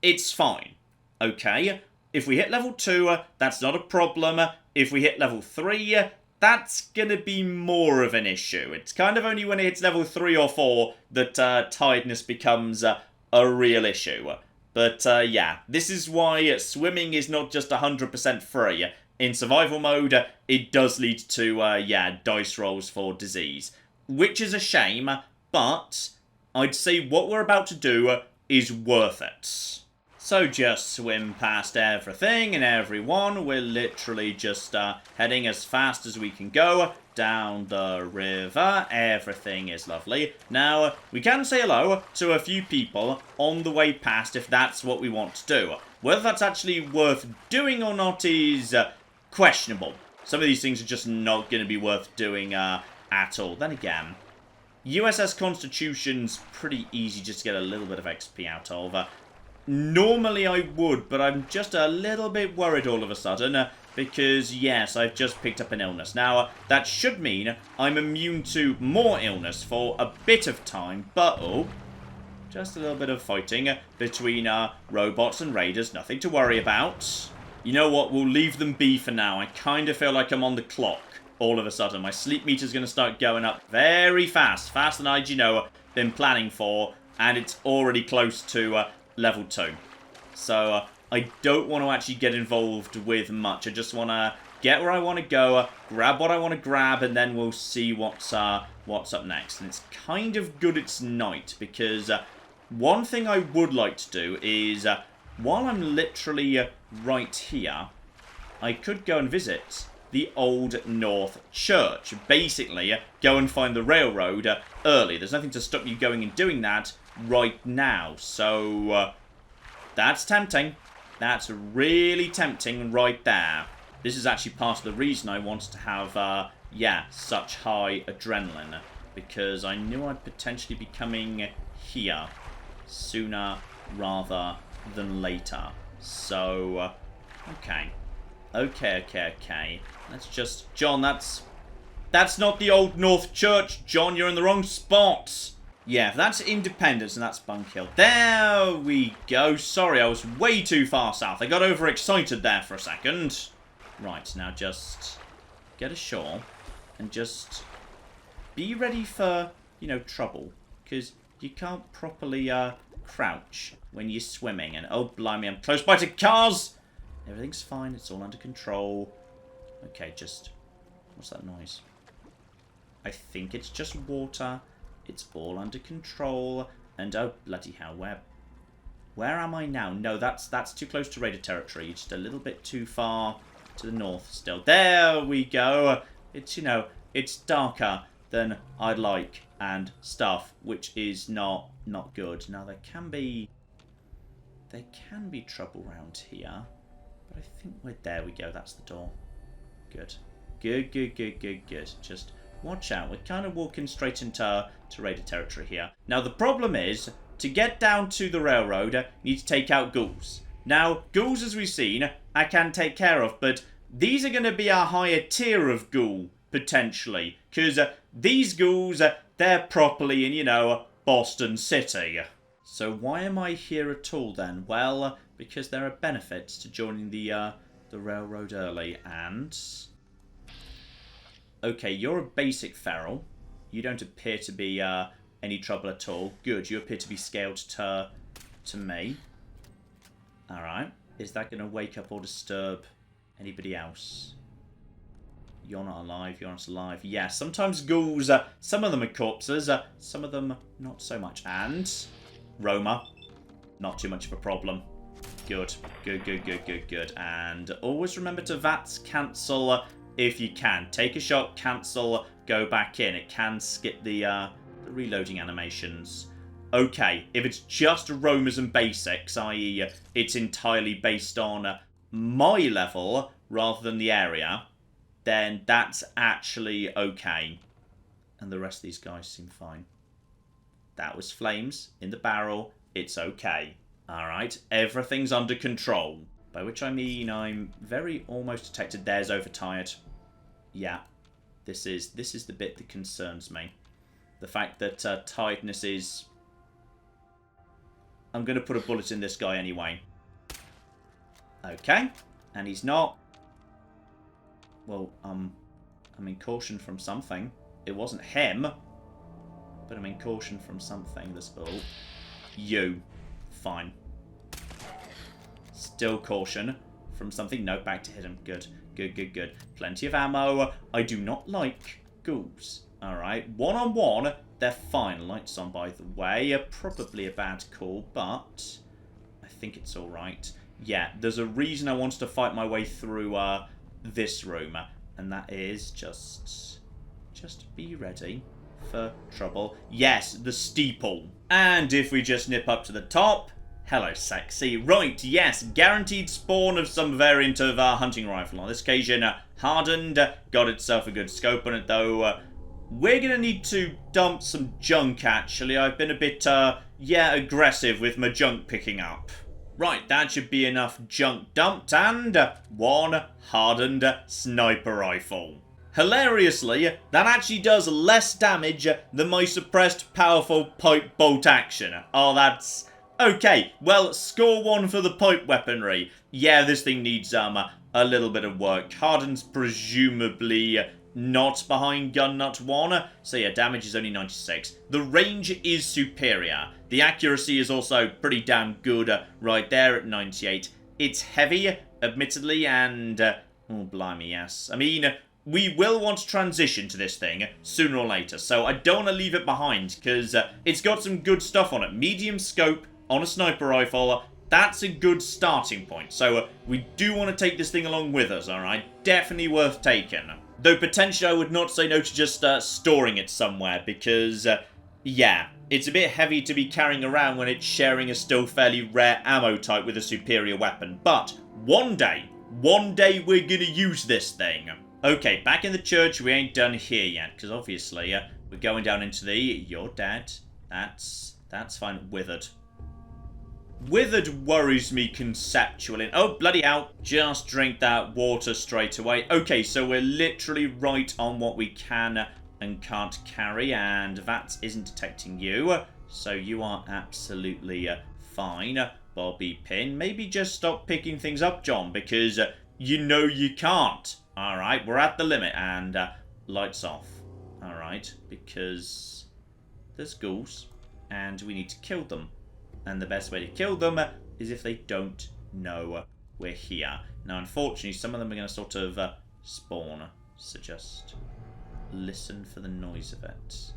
it's fine. Okay, if we hit level 2, that's not a problem. If we hit level 3, that's going to be more of an issue. It's kind of only when it hits level 3 or 4 that tiredness becomes a real issue. But, yeah, this is why swimming is not just 100% free. In survival mode, it does lead to, yeah, dice rolls for disease. Which is a shame, but I'd say what we're about to do is worth it. So just swim past everything and everyone. We're literally just heading as fast as we can go down the river. Everything is lovely. Now, we can say hello to a few people on the way past if that's what we want to do. Whether that's actually worth doing or not is questionable. Some of these things are just not going to be worth doing at all. Then again, USS Constitution's pretty easy just to get a little bit of XP out of. Normally I would, but I'm just a little bit worried all of a sudden, because, yes, I've just picked up an illness. Now, that should mean I'm immune to more illness for a bit of time, but, oh, just a little bit of fighting between robots and raiders, nothing to worry about. You know what, we'll leave them be for now. I kind of feel like I'm on the clock all of a sudden. My sleep meter's going to start going up very fast, faster than I'd, been planning for, and it's already close to level 2. So, I don't want to actually get involved with much. I just want to get where I want to go, grab what I want to grab, and then we'll see what's up next. And it's kind of good it's night, because one thing I would like to do is, while I'm literally right here, I could go and visit the Old North Church. Basically, go and find the railroad early. There's nothing to stop you going and doing that right now. So, that's tempting. That's really tempting right there. This is actually part of the reason I wanted to have, yeah, such high adrenaline. Because I knew I'd potentially be coming here sooner rather than later. So, okay. Okay. Let's just... John, that's not the Old North Church. John, you're in the wrong spot. Yeah, that's Independence and that's Bunk Hill. There we go. Sorry, I was way too far south. I got overexcited there for a second. Right, now just get ashore and just be ready for, trouble. Because you can't properly crouch when you're swimming. And oh, blimey, I'm close by to cars. Everything's fine. It's all under control. Okay, just... What's that noise? I think it's just water. It's all under control. And oh, bloody hell, where am I now? No, that's too close to raider territory. Just a little bit too far to the north still. There we go. It's, it's darker than I'd like and stuff, which is not good. Now, there can be trouble around here. But I think there we go. That's the door. Good. Good. Just Watch out. We're kind of walking straight into raider territory here. Now, the problem is, to get down to the railroad, you need to take out ghouls. Now, ghouls, as we've seen, I can take care of, but these are going to be a higher tier of ghoul, potentially. Because these ghouls, they're properly in, you know, Boston City. So why am I here at all, then? Well, because there are benefits to joining the railroad early, and... Okay, you're a basic feral. You don't appear to be any trouble at all. Good, you appear to be scaled to me. Alright. Is that going to wake up or disturb anybody else? You're not alive, you're not alive. Yeah, sometimes ghouls, some of them are corpses, some of them not so much. And Roma, not too much of a problem. Good, good, good, good, good, good. And always remember to Wattz cancel if you can. Take a shot, cancel, go back in. It can skip the reloading animations. Okay, if it's just Romas and basics, i.e. it's entirely based on my level rather than the area, then that's actually okay. And the rest of these guys seem fine. That was flames in the barrel. It's okay. Alright, everything's under control. By which I mean I'm very almost detected. There's overtired. Yeah, this is the bit that concerns me. The fact that tiredness is... I'm going to put a bullet in this guy anyway. Okay, and he's not... Well, I'm in caution from something. It wasn't him, but I'm in caution from something. This you. Fine. Still caution from something. No, back to hit him. Good. Good, good, good. Plenty of ammo. I do not like ghouls. Alright. One-on-one, they're fine. Lights on, by the way. Probably a bad call, but I think it's alright. Yeah, there's a reason I wanted to fight my way through this room, and that is just be ready for trouble. Yes, the steeple. And if we just nip up to the top, hello sexy. Right, yes, guaranteed spawn of some variant of hunting rifle. On this occasion, hardened, got itself a good scope on it though. We're gonna need to dump some junk actually. I've been a bit, aggressive with my junk picking up. Right, that should be enough junk dumped, and one hardened sniper rifle. Hilariously, that actually does less damage than my suppressed powerful pipe bolt action. Oh, that's... Okay, well, score one for the pipe weaponry. Yeah, this thing needs a little bit of work. Hardened's presumably not behind gun nut 1, so yeah, damage is only 96. The range is superior. The accuracy is also pretty damn good right there at 98. It's heavy, admittedly, and... oh, blimey, yes. I mean, we will want to transition to this thing sooner or later, so I don't want to leave it behind, because it's got some good stuff on it. Medium scope on a sniper rifle, that's a good starting point. So we do want to take this thing along with us, alright? Definitely worth taking. Though potentially I would not say no to just storing it somewhere, because, yeah, it's a bit heavy to be carrying around when it's sharing a still fairly rare ammo type with a superior weapon. But one day we're gonna use this thing. Okay, back in the church, we ain't done here yet, because obviously we're going down into the... You're dead. That's fine. Withered. Withered worries me conceptually. Oh, bloody hell. Just drink that water straight away. Okay, so we're literally right on what we can and can't carry, and that isn't detecting you. So you are absolutely fine. Bobby Pin, maybe just stop picking things up, John, because you know you can't. Alright, we're at the limit, and lights off. Alright, because there's ghouls, and we need to kill them. And the best way to kill them is if they don't know we're here. Now, unfortunately, some of them are going to sort of spawn. So just listen for the noise of it.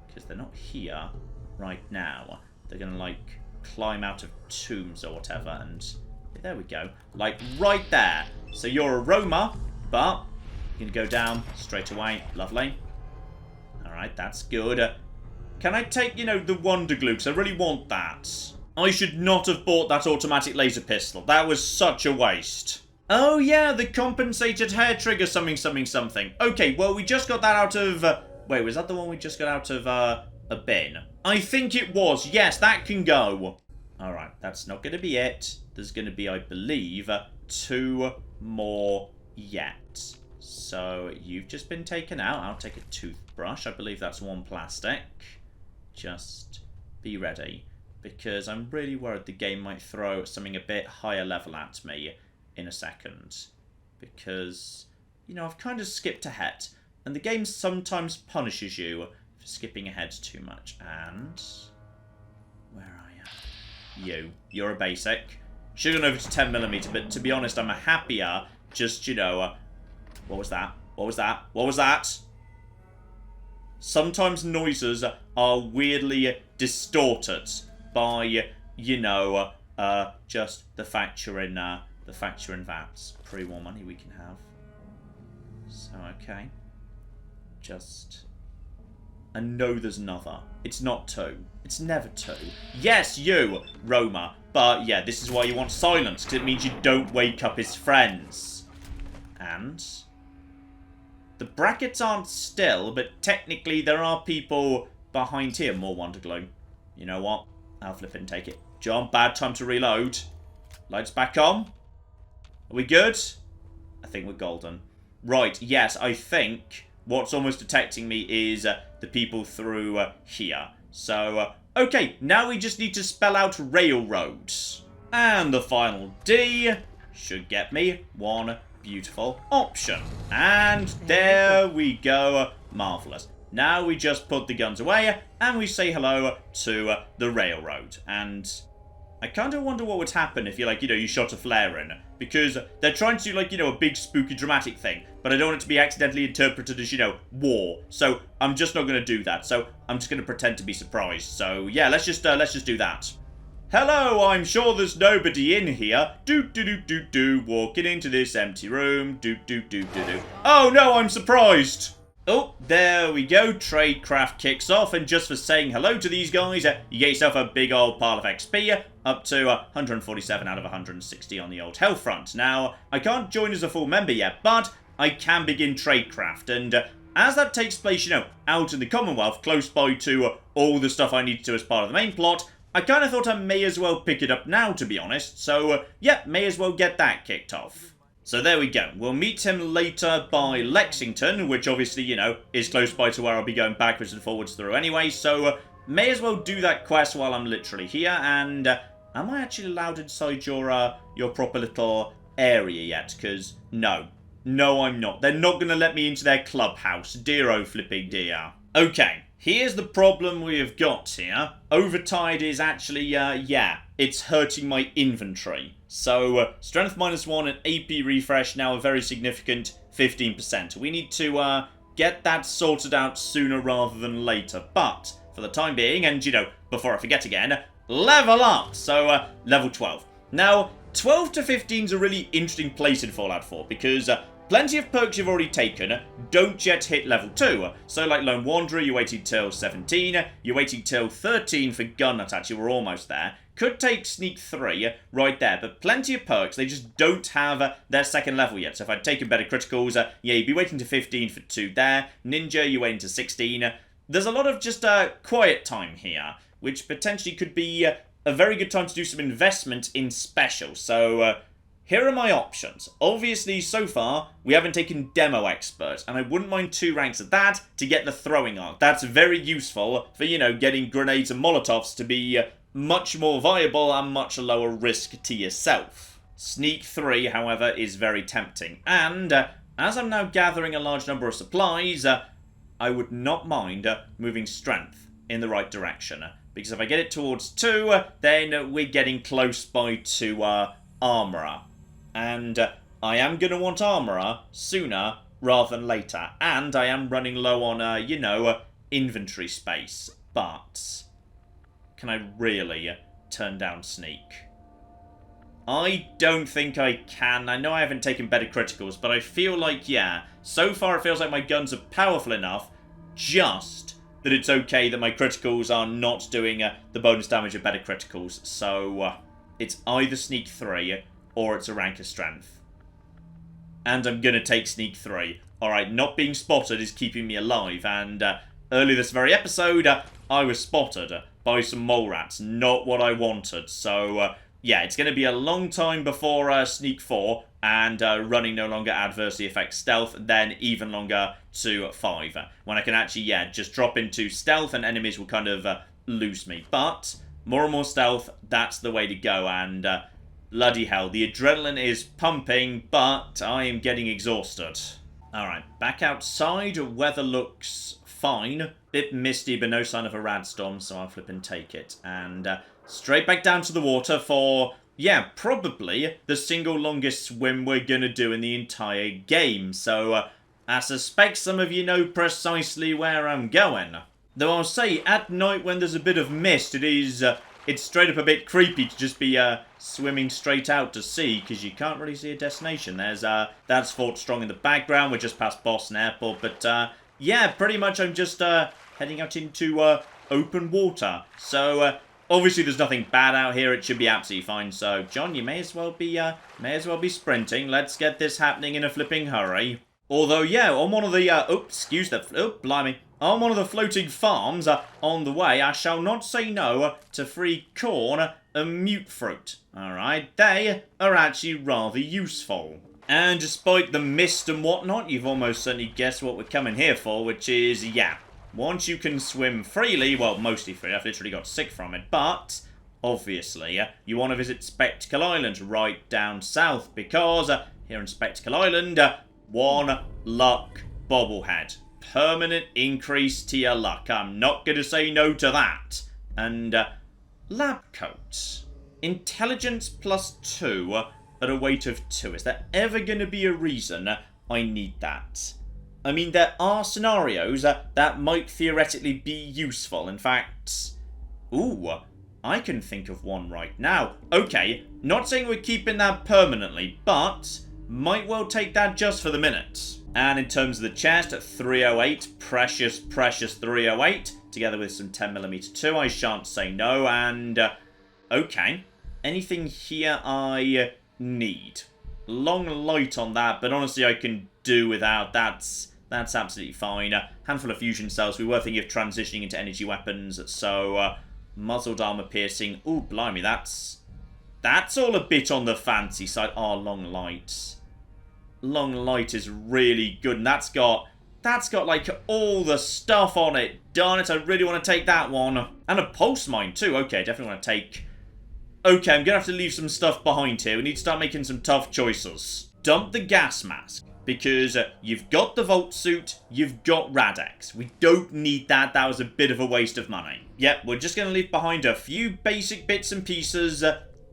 Because they're not here right now. They're going to, like, climb out of tombs or whatever. And there we go. Like, right there. So you're a Roma, but you can go down straight away. Lovely. Alright, that's good. Can I take, you know, the Wonder Glue? Because I really want that. I should not have bought that automatic laser pistol. That was such a waste. Oh yeah, the compensated hair trigger something. Okay, well we just got that out of Wait, was that the one we just got out of a bin? I think it was. Yes, that can go. Alright, that's not going to be it. There's going to be, I believe, 2 more yet. So, you've just been taken out. I'll take a toothbrush. I believe that's 1 plastic. Just be ready. Because I'm really worried the game might throw something a bit higher level at me in a second. Because, you know, I've kind of skipped ahead. And the game sometimes punishes you for skipping ahead too much. And... where are you? You're a basic. Should have gone over to 10mm, but to be honest, I'm a happier just, you know... what was that? What was that? What was that? Sometimes noises are weirdly distorted by, you know, just the fact you're in Wattz. Pretty more money we can have. So, okay. Just... and no, there's another. It's not 2. It's never 2. Yes, you, Roma. But, yeah, this is why you want silence, because it means you don't wake up his friends. And... the brackets aren't still, but technically there are people behind here. More Wonderglow. You know what? I'll flip it and take it. John, bad time to reload. Lights back on. Are we good? I think we're golden. Right, yes, I think what's almost detecting me is the people through here. So, okay, now we just need to spell out railroads. And the final D should get me 1 beautiful option. And there we go. Marvellous. Now we just put the guns away and we say hello to the railroad. And I kind of wonder what would happen if you, like, you know, you shot a flare in. Because they're trying to do, like, you know, a big spooky dramatic thing. But I don't want it to be accidentally interpreted as, you know, war. So I'm just not going to do that. So I'm just going to pretend to be surprised. So yeah, let's just do that. Hello, I'm sure there's nobody in here. Do-do-do-do-do. Walking into this empty room. Do-do-do-do-do. Oh no, I'm surprised. Oh, there we go. Tradecraft kicks off. And just for saying hello to these guys, you get yourself a big old pile of XP. Up to 147 out of 160 on the old health front. Now, I can't join as a full member yet, but I can begin Tradecraft. And as that takes place, you know, out in the Commonwealth, close by to all the stuff I need to do as part of the main plot, I kind of thought I may as well pick it up now, to be honest. So, yeah, may as well get that kicked off. So there we go. We'll meet him later by Lexington, which obviously, you know, is close by to where I'll be going backwards and forwards through anyway. So, may as well do that quest while I'm literally here. And am I actually allowed inside your proper little area yet? Because, no. No, I'm not. They're not going to let me into their clubhouse. Dear oh flipping dear. Okay. Here's the problem we have got here. Overtide is actually, yeah, it's hurting my inventory. So, strength -1 and AP refresh now a very significant 15%. We need to get that sorted out sooner rather than later. But, for the time being, and, you know, before I forget again, level up! So, level 12. Now, 12 to 15 is a really interesting place in Fallout 4 because plenty of perks you've already taken don't yet hit level 2. So like Lone Wanderer, you're waiting till 17. You're waiting till 13 for Gun Nut, actually, we're almost there. Could take Sneak 3 right there, but plenty of perks. They just don't have their second level yet. So if I'd taken better criticals, yeah, you'd be waiting to 15 for 2 there. Ninja, you're waiting to 16. There's a lot of just quiet time here, which potentially could be a very good time to do some investment in special. So, here are my options. Obviously, so far, we haven't taken Demo Expert, and I wouldn't mind 2 ranks of that to get the Throwing Arc. That's very useful for, you know, getting grenades and Molotovs to be much more viable and much lower risk to yourself. Sneak 3, however, is very tempting. And, as I'm now gathering a large number of supplies, I would not mind moving Strength in the right direction. Because if I get it towards 2, then we're getting close by to Armourer. And I am going to want Armourer sooner rather than later. And I am running low on, you know, inventory space. But can I really turn down Sneak? I don't think I can. I know I haven't taken better criticals, but I feel like, yeah, so far it feels like my guns are powerful enough, just that it's okay that my criticals are not doing the bonus damage of better criticals. So it's either Sneak 3 or it's a rank of Strength. And I'm going to take Sneak 3. Alright, not being spotted is keeping me alive, and earlier this very episode, I was spotted by some mole rats. Not what I wanted, so yeah, it's going to be a long time before Sneak 4, and running no longer adversely affects stealth, then even longer to 5. When I can actually, yeah, just drop into stealth and enemies will kind of lose me. But more and more stealth, that's the way to go, and bloody hell, the adrenaline is pumping, but I am getting exhausted. Alright, back outside, weather looks fine. Bit misty, but no sign of a radstorm, so I'll flip and take it. And straight back down to the water for, yeah, probably the single longest swim we're gonna do in the entire game. So I suspect some of you know precisely where I'm going. Though I'll say, at night when there's a bit of mist, it's straight up a bit creepy to just be swimming straight out to sea, because you can't really see a destination. There's that's Fort Strong in the background. We're just past Boston Airport, but yeah, pretty much I'm just heading out into open water. So obviously there's nothing bad out here. It should be absolutely fine. So John, you may as well be sprinting. Let's get this happening in a flipping hurry. Although yeah, on one of the blimey. On one of the floating farms on the way, I shall not say no to free corn and mute fruit. Alright, they are actually rather useful. And despite the mist and whatnot, you've almost certainly guessed what we're coming here for, which is, yeah, once you can swim freely, well, mostly freely, I've literally got sick from it, but obviously you want to visit Spectacle Island right down south, because here in Spectacle Island, one luck bobblehead. Permanent increase to your luck. I'm not going to say no to that. And lab coats. Intelligence +2 at a weight of 2. Is there ever going to be a reason I need that? I mean, there are scenarios that might theoretically be useful. In fact, ooh, I can think of one right now. Okay, not saying we're keeping that permanently, but might well take that just for the minute. And in terms of the chest, at 308, precious 308, together with some 10mm too, I shan't say no, and, okay. Anything here I need? Long light on that, but honestly I can do without. That's absolutely fine. A handful of fusion cells. We were thinking of transitioning into energy weapons, so, muzzled armor piercing. Ooh, blimey, that's all a bit on the fancy side. Oh, long light. Long light is really good, and that's got like all the stuff on it. Darn it, I really want to take that one. And a pulse mine too. Okay, definitely want to take. Okay, I'm gonna have to leave some stuff behind here. We need to start making some tough choices. Dump the gas mask, because you've got the Vault suit, you've got Rad-X. We don't need that. That was a bit of a waste of money. Yep, we're just gonna leave behind a few basic bits and pieces.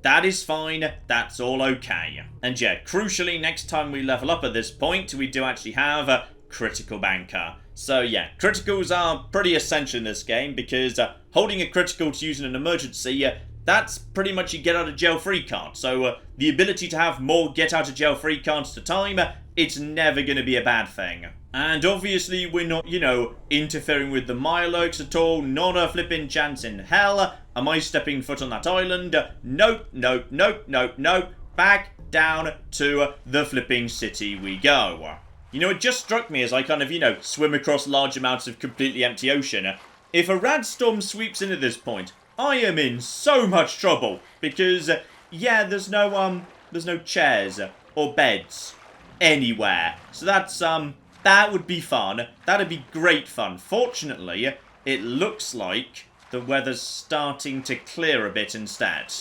That is fine, that's all okay. And yeah, crucially, next time we level up at this point, we do actually have a critical banker. So yeah, criticals are pretty essential in this game, because holding a critical to use in an emergency, that's pretty much your get out of jail free card. So the ability to have more get out of jail free cards at a time, it's never going to be a bad thing. And obviously we're not, you know, interfering with the Mirelurks at all. Not a flipping chance in hell. Am I stepping foot on that island? Nope, nope, nope, nope, nope. Back down to the flipping city we go. You know, it just struck me as I kind of, you know, swim across large amounts of completely empty ocean. If a radstorm sweeps in at this point, I am in so much trouble. Because, yeah, there's no chairs or beds anywhere. So that's, that would be fun. That'd be great fun. Fortunately, it looks like the weather's starting to clear a bit instead.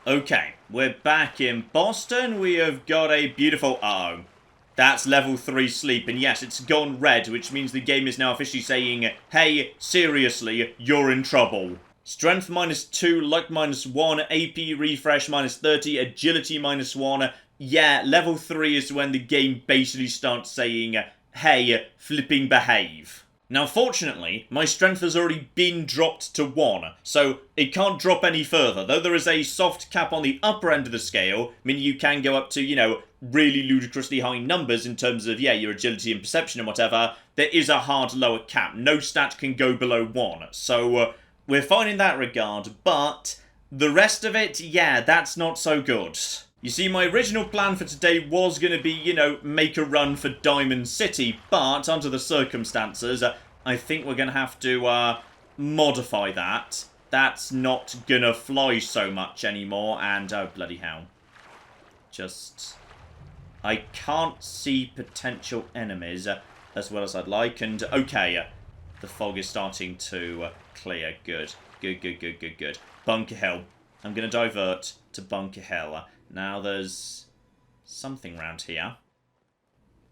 Okay, we're back in Boston. We have got a beautiful... Oh, that's level 3 sleep. And yes, it's gone red, which means the game is now officially saying, hey, seriously, you're in trouble. Strength -2, luck -1, AP refresh -30, agility -1. Yeah, level 3 is when the game basically starts saying, hey, flipping behave. Now, fortunately, my strength has already been dropped to 1, so it can't drop any further. Though there is a soft cap on the upper end of the scale, meaning you can go up to, you know, really ludicrously high numbers in terms of, yeah, your agility and perception and whatever, there is a hard lower cap. No stat can go below 1, so we're fine in that regard, but the rest of it, yeah, that's not so good. You see, my original plan for today was going to be, you know, make a run for Diamond City, but under the circumstances, I think we're going to have to modify that. That's not going to fly so much anymore, and oh, bloody hell. Just... I can't see potential enemies as well as I'd like, and okay, the fog is starting to clear. Good. Good. Bunker Hill. I'm going to divert to Bunker Hill. Now there's something around here,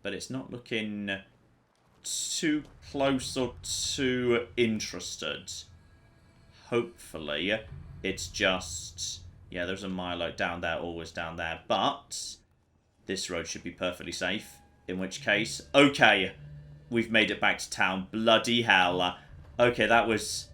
but it's not looking too close or too interested. Hopefully, it's just... yeah, there's a MacLeod down there, always down there, but this road should be perfectly safe, in which case... okay, we've made it back to town. Bloody hell. Okay, that was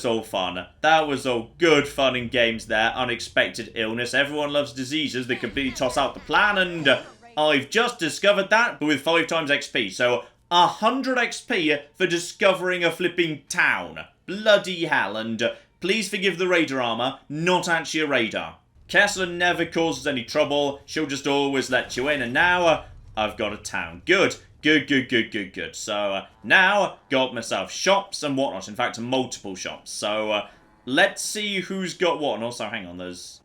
all fun. That was all good fun and games there. Unexpected illness. Everyone loves diseases that completely toss out the plan, and I've just discovered that, but with 5 times XP. So, 100 XP for discovering a flipping town. Bloody hell, and please forgive the radar armor, not actually a radar. Kessler never causes any trouble. She'll just always let you in, and now I've got a town. Good. So, now, got myself shops and whatnot. In fact, multiple shops. So, let's see who's got what. And also, hang on, there's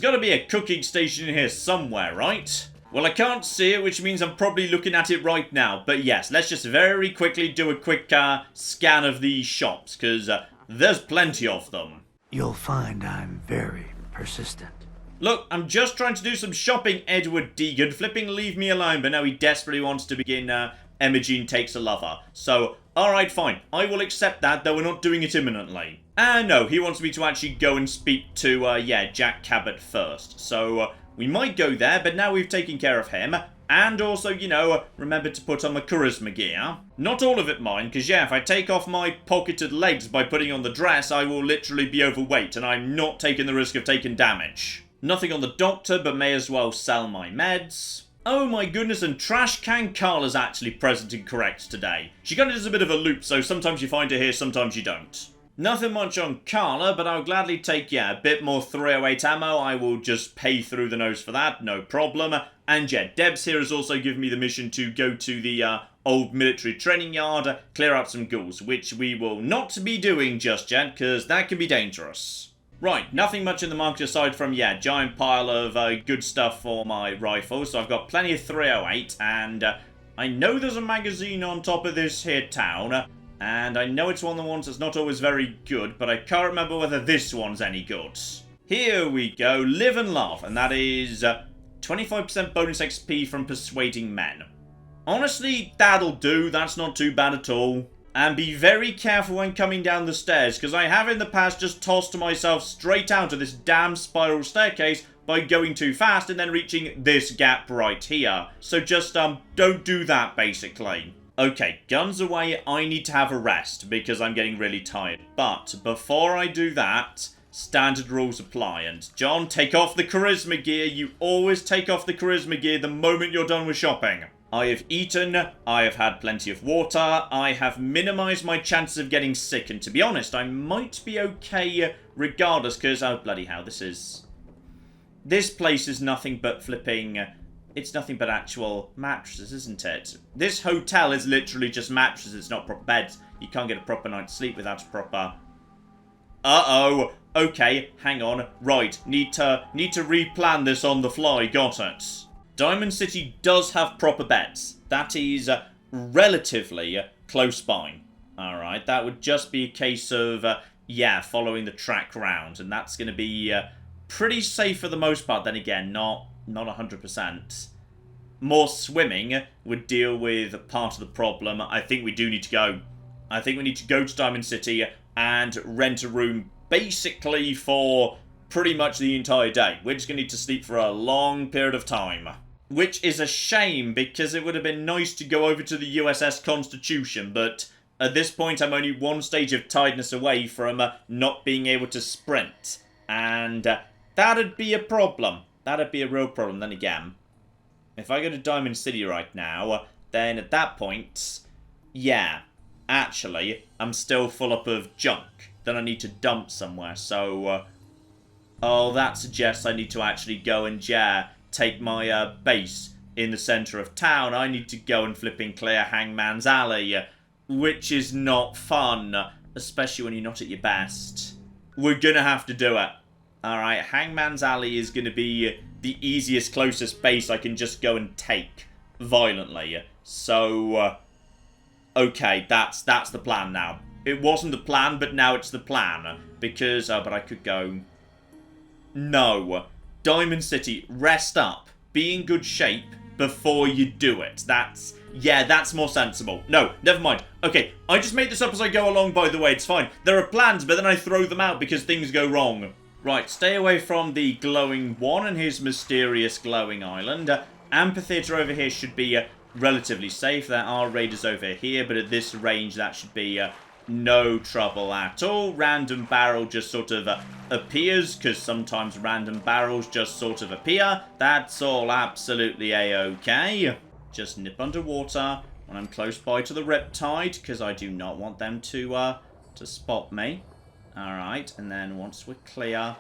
got to be a cooking station in here somewhere, right? Well, I can't see it, which means I'm probably looking at it right now. But yes, let's just very quickly do a quick scan of these shops, because there's plenty of them. You'll find I'm very persistent. Look, I'm just trying to do some shopping, Edward Deegan. Flipping leave me alone, but now he desperately wants to begin Imogene Takes a Lover. So, alright, fine. I will accept that, though we're not doing it imminently. No, he wants me to actually go and speak to, Jack Cabot first. So, we might go there, but now we've taken care of him. And also, you know, remember to put on my charisma gear. Not all of it, mind, because, yeah, if I take off my pocketed legs by putting on the dress, I will literally be overweight, and I'm not taking the risk of taking damage. Nothing on the doctor, but may as well sell my meds. Oh my goodness, and Trash Can Carla's actually present and correct today. She kind of does a bit of a loop, so sometimes you find her here, sometimes you don't. Nothing much on Carla, but I'll gladly take, yeah, a bit more 308 ammo. I will just pay through the nose for that, no problem. And yeah, Debs here has also given me the mission to go to the old military training yard, clear out some ghouls, which we will not be doing just yet, because that can be dangerous. Right, nothing much in the market aside from, yeah, giant pile of good stuff for my rifle. So I've got plenty of 308, and I know there's a magazine on top of this here town. And I know it's one of the ones that's not always very good, but I can't remember whether this one's any good. Here we go, Live and Love, and that is 25% bonus XP from Persuading Men. Honestly, that'll do, that's not too bad at all. And be very careful when coming down the stairs, because I have in the past just tossed myself straight out of this damn spiral staircase by going too fast and then reaching this gap right here. So just, don't do that, basically. Okay, guns away, I need to have a rest, because I'm getting really tired. But, before I do that, standard rules apply. And, John, take off the charisma gear. You always take off the charisma gear the moment you're done with shopping. I have eaten, I have had plenty of water, I have minimized my chances of getting sick, and to be honest, I might be okay regardless, because, oh, bloody hell, this place is nothing but flipping, it's nothing but actual mattresses, isn't it? This hotel is literally just mattresses, it's not proper beds. You can't get a proper night's sleep without a proper... Uh-oh, okay, hang on, right, need to replan this on the fly, got it. Diamond City does have proper beds. That is relatively close by. Alright, that would just be a case of, yeah, following the track round. And that's going to be pretty safe for the most part. Then again, not 100%. More swimming would deal with part of the problem. I think we do need to go. I think we need to go to Diamond City and rent a room basically for pretty much the entire day. We're just going to need to sleep for a long period of time. Which is a shame, because it would have been nice to go over to the USS Constitution, but at this point I'm only one stage of tiredness away from not being able to sprint. And that'd be a problem. That'd be a real problem. Then again, if I go to Diamond City right now, then at that point, yeah, actually, I'm still full up of junk that I need to dump somewhere, so... Oh, that suggests I need to actually go and, take my base in the centre of town. I need to go and flipping clear Hangman's Alley, which is not fun, especially when you're not at your best. We're gonna have to do it. Alright, Hangman's Alley is gonna be the easiest, closest base I can just go and take violently. So, okay, that's the plan now. It wasn't the plan, but now it's the plan. Because, but I could go... No. Diamond City, rest up. Be in good shape before you do it. That's more sensible. No, never mind. Okay, I just made this up as I go along, by the way. It's fine. There are plans, but then I throw them out because things go wrong. Right, stay away from the glowing one and his mysterious glowing island. Amphitheatre over here should be relatively safe. There are raiders over here, but at this range that should be no trouble at all. Random barrel just sort of appears, because sometimes random barrels just sort of appear. That's all absolutely a-okay. Just nip underwater when I'm close by to the riptide, because I do not want them to spot me. Alright, and then once we're clear,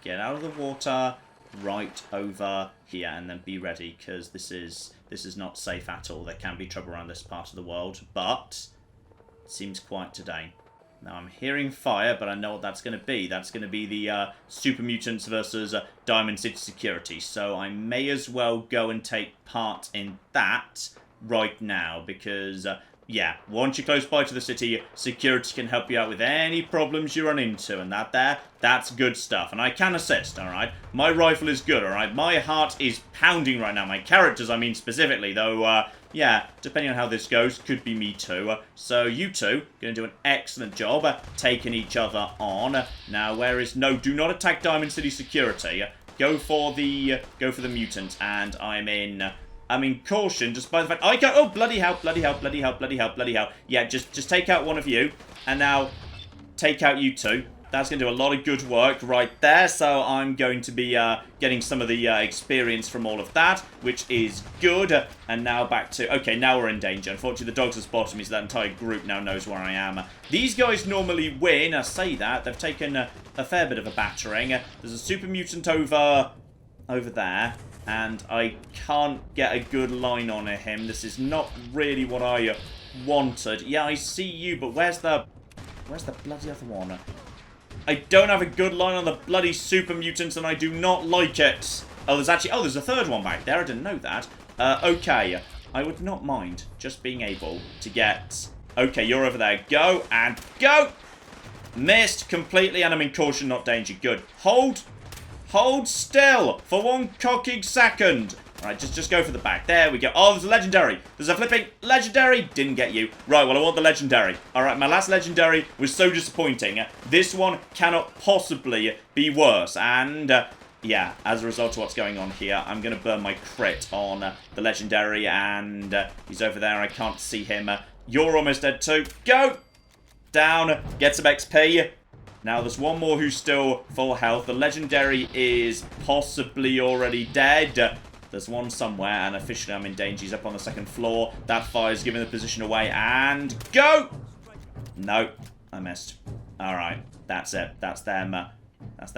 get out of the water, right over here, and then be ready, because this is not safe at all. There can be trouble around this part of the world, but it seems quiet today. Now, I'm hearing fire, but I know what that's going to be. That's going to be the Super Mutants versus Diamond City Security, so I may as well go and take part in that right now, because... yeah, once you're close by to the city, security can help you out with any problems you run into, and that's good stuff. And I can assist, alright? My rifle is good, alright? My heart is pounding right now. My characters, I mean, specifically, though, yeah, depending on how this goes, could be me too. So you two, gonna do an excellent job taking each other on. Now, no, do not attack Diamond City security. Go for the mutant, and I'm in caution, just by the fact... I can't... Oh, bloody hell, bloody hell, bloody hell, bloody hell, bloody hell. Yeah, just take out one of you, and now take out you two. That's going to do a lot of good work right there, so I'm going to be getting some of the experience from all of that, which is good. And now back to... Okay, now we're in danger. Unfortunately, the dogs have spotted me, so that entire group now knows where I am. These guys normally win. I say that. They've taken a fair bit of a battering. There's a super mutant over there. And I can't get a good line on him. This is not really what I wanted. Yeah, I see you, but where's the bloody other one? I don't have a good line on the bloody super mutants, and I do not like it. Oh, there's a third one back there. I didn't know that. Okay. I would not mind just being able to get... Okay, you're over there. Go, and go! Missed completely, and I'm in caution, not danger. Good. Hold still for one cocking second. Alright, just go for the back. There we go. Oh, there's a legendary. There's a flipping legendary. Didn't get you. Right, well, I want the legendary. Alright, my last legendary was so disappointing. This one cannot possibly be worse. And, yeah, as a result of what's going on here, I'm going to burn my crit on the legendary. And he's over there. I can't see him. You're almost dead too. Go! Down. Get some XP. Now, there's one more who's still full health. The legendary is possibly already dead. There's one somewhere, and officially I'm in danger. He's up on the second floor. That fire's giving the position away, and go! No, I missed. Alright, that's it. That's them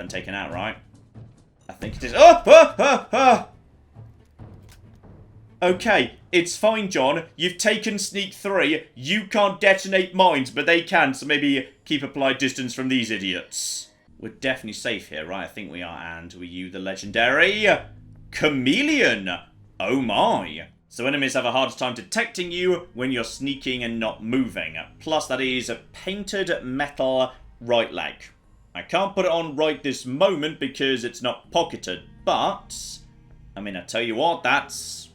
taken out, right? I think it is. Oh! Okay, it's fine, John. You've taken sneak 3. You can't detonate mines, but they can, so maybe keep a polite distance from these idiots. We're definitely safe here, right? I think we are. And were you the legendary chameleon? Oh my. So enemies have a hard time detecting you when you're sneaking and not moving. Plus, that is a painted metal right leg. I can't put it on right this moment because it's not pocketed, but I mean, I tell you what, that's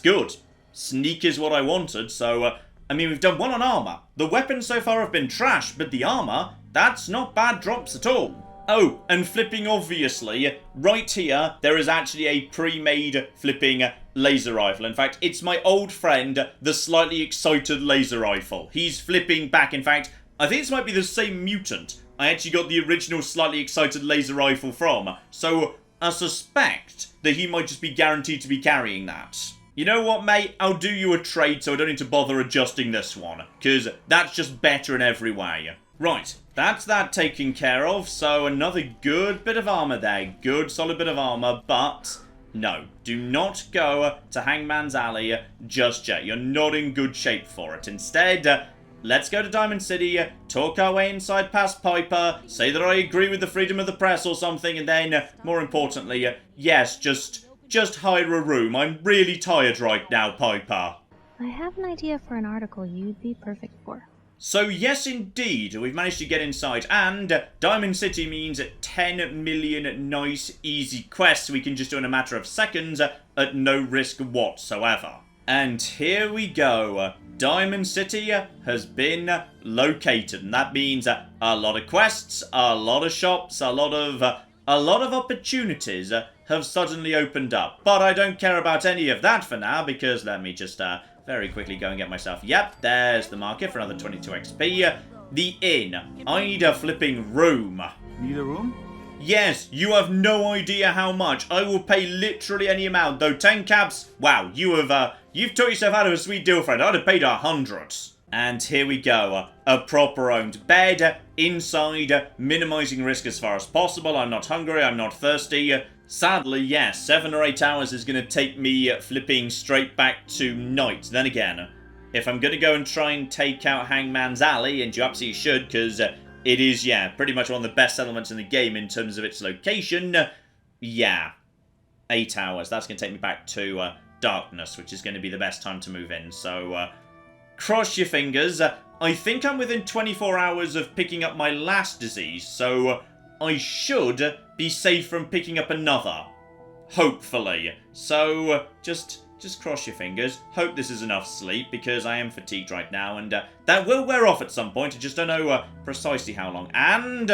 good. Sneak is what I wanted, so, I mean, we've done one on armor. The weapons so far have been trash, but the armor, that's not bad drops at all. Oh, and flipping obviously, right here, there is actually a pre-made flipping laser rifle. In fact, it's my old friend, the slightly excited laser rifle. He's flipping back. In fact, I think this might be the same mutant I actually got the original slightly excited laser rifle from. So, I suspect that he might just be guaranteed to be carrying that. You know what, mate? I'll do you a trade so I don't need to bother adjusting this one, because that's just better in every way. Right, that's that taken care of. So another good bit of armor there. Good, solid bit of armor, but no. Do not go to Hangman's Alley just yet. You're not in good shape for it. Instead, let's go to Diamond City, talk our way inside past Piper, say that I agree with the freedom of the press or something, and then, more importantly, yes, just hire a room. I'm really tired right now, Piper. I have an idea for an article you'd be perfect for. So yes, indeed, we've managed to get inside, and Diamond City means 10 million nice, easy quests we can just do in a matter of seconds at no risk whatsoever. And here we go. Diamond City has been located, and that means a lot of quests, a lot of shops, a lot of opportunities have suddenly opened up. But I don't care about any of that for now, because let me just very quickly go and get myself. Yep, there's the market for another 22 XP. The inn. I need a flipping room. Need a room? Yes, you have no idea how much. I will pay literally any amount, though 10 caps. Wow, you've taught yourself out of a sweet deal, friend. I'd have paid 100. And here we go. A proper owned bed inside, minimizing risk as far as possible. I'm not hungry, I'm not thirsty. Sadly, yes, 7 or 8 hours is going to take me flipping straight back to night. Then again, if I'm going to go and try and take out Hangman's Alley, and you absolutely should, because it is, yeah, pretty much one of the best settlements in the game in terms of its location, yeah, 8 hours. That's going to take me back to darkness, which is going to be the best time to move in. So, cross your fingers. I think I'm within 24 hours of picking up my last disease, so I should be safe from picking up another. Hopefully. So, just cross your fingers. Hope this is enough sleep, because I am fatigued right now, and that will wear off at some point. I just don't know precisely how long. And,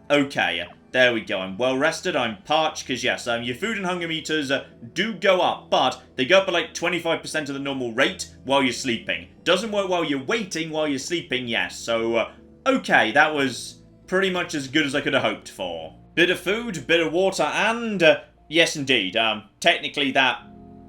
okay, there we go. I'm well rested, I'm parched, because yes, your food and hunger meters do go up, but they go up at like 25% of the normal rate while you're sleeping. Doesn't work while you're waiting, while you're sleeping, yes. So, okay, that was pretty much as good as I could have hoped for. Bit of food, bit of water, and, yes indeed, technically that...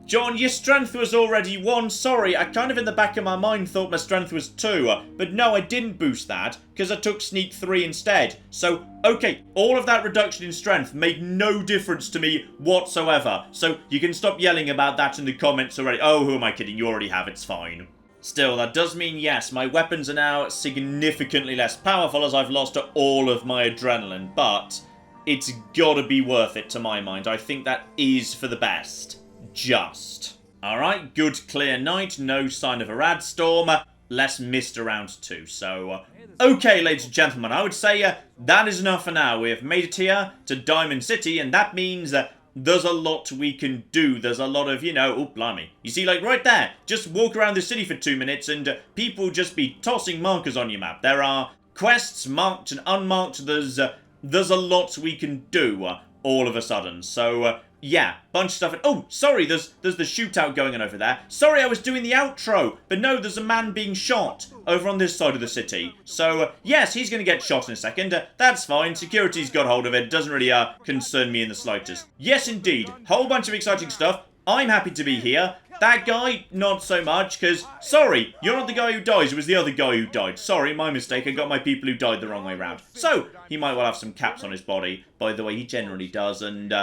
John, your strength was already 1. Sorry, I kind of in the back of my mind thought my strength was 2. But no, I didn't boost that, because I took sneak 3 instead. So, okay, all of that reduction in strength made no difference to me whatsoever. So, you can stop yelling about that in the comments already. Oh, who am I kidding? You already have, it's fine. Still, that does mean, yes, my weapons are now significantly less powerful as I've lost all of my adrenaline. But it's gotta be worth it to my mind. I think that is for the best. Just. Alright, good clear night, no sign of a rad storm, less mist around too, so... okay, ladies and gentlemen, I would say that is enough for now. We have made it here to Diamond City, and that means there's a lot we can do. There's a lot of, you know, oh, blimey. You see, like, right there, just walk around the city for 2 minutes, and people just be tossing markers on your map. There are quests marked and unmarked. There's a lot we can do all of a sudden, so... yeah, bunch of stuff. Oh, sorry, there's the shootout going on over there. Sorry, I was doing the outro. But no, there's a man being shot over on this side of the city. So, yes, he's going to get shot in a second. That's fine. Security's got hold of it. Doesn't really concern me in the slightest. Yes, indeed. Whole bunch of exciting stuff. I'm happy to be here. That guy, not so much, because, sorry, you're not the guy who dies. It was the other guy who died. Sorry, my mistake. I got my people who died the wrong way round. So, he might well have some caps on his body. By the way, he generally does, and...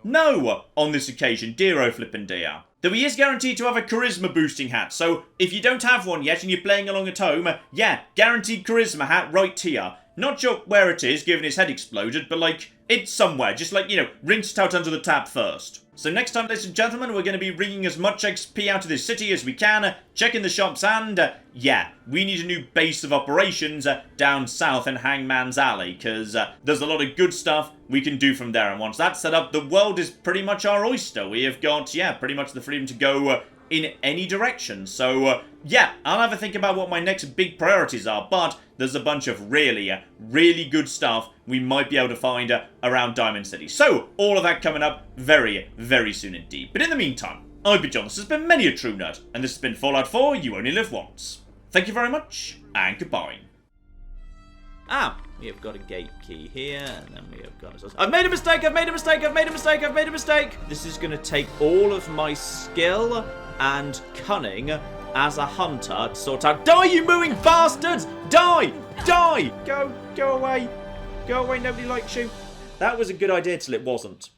no, on this occasion, dear flippin' dear. Though he is guaranteed to have a charisma boosting hat, so if you don't have one yet and you're playing along at home, yeah, guaranteed charisma hat right here. Not sure where it is, given his head exploded, but like, it's somewhere, just like, you know, rinse it out under the tap first. So next time, ladies and gentlemen, we're going to be wringing as much XP out of this city as we can, checking the shops, and, yeah, we need a new base of operations down south in Hangman's Alley, because there's a lot of good stuff we can do from there, and once that's set up, the world is pretty much our oyster. We have got, yeah, pretty much the freedom to go in any direction, so, yeah, I'll have a think about what my next big priorities are, but there's a bunch of really, really good stuff we might be able to find around Diamond City. So, all of that coming up very, very soon indeed. But in the meantime, I've been John, this has been Many a True Nerd, and this has been Fallout 4, You Only Live Once. Thank you very much, and goodbye. We have got a gate key here, and then we have got... I've made a mistake, I've made a mistake, I've made a mistake, I've made a mistake! This is going to take all of my skill and cunning as a hunter to sort out... Die, you mooing bastards! Die! Die! Go away. Go away, nobody likes you. That was a good idea till it wasn't.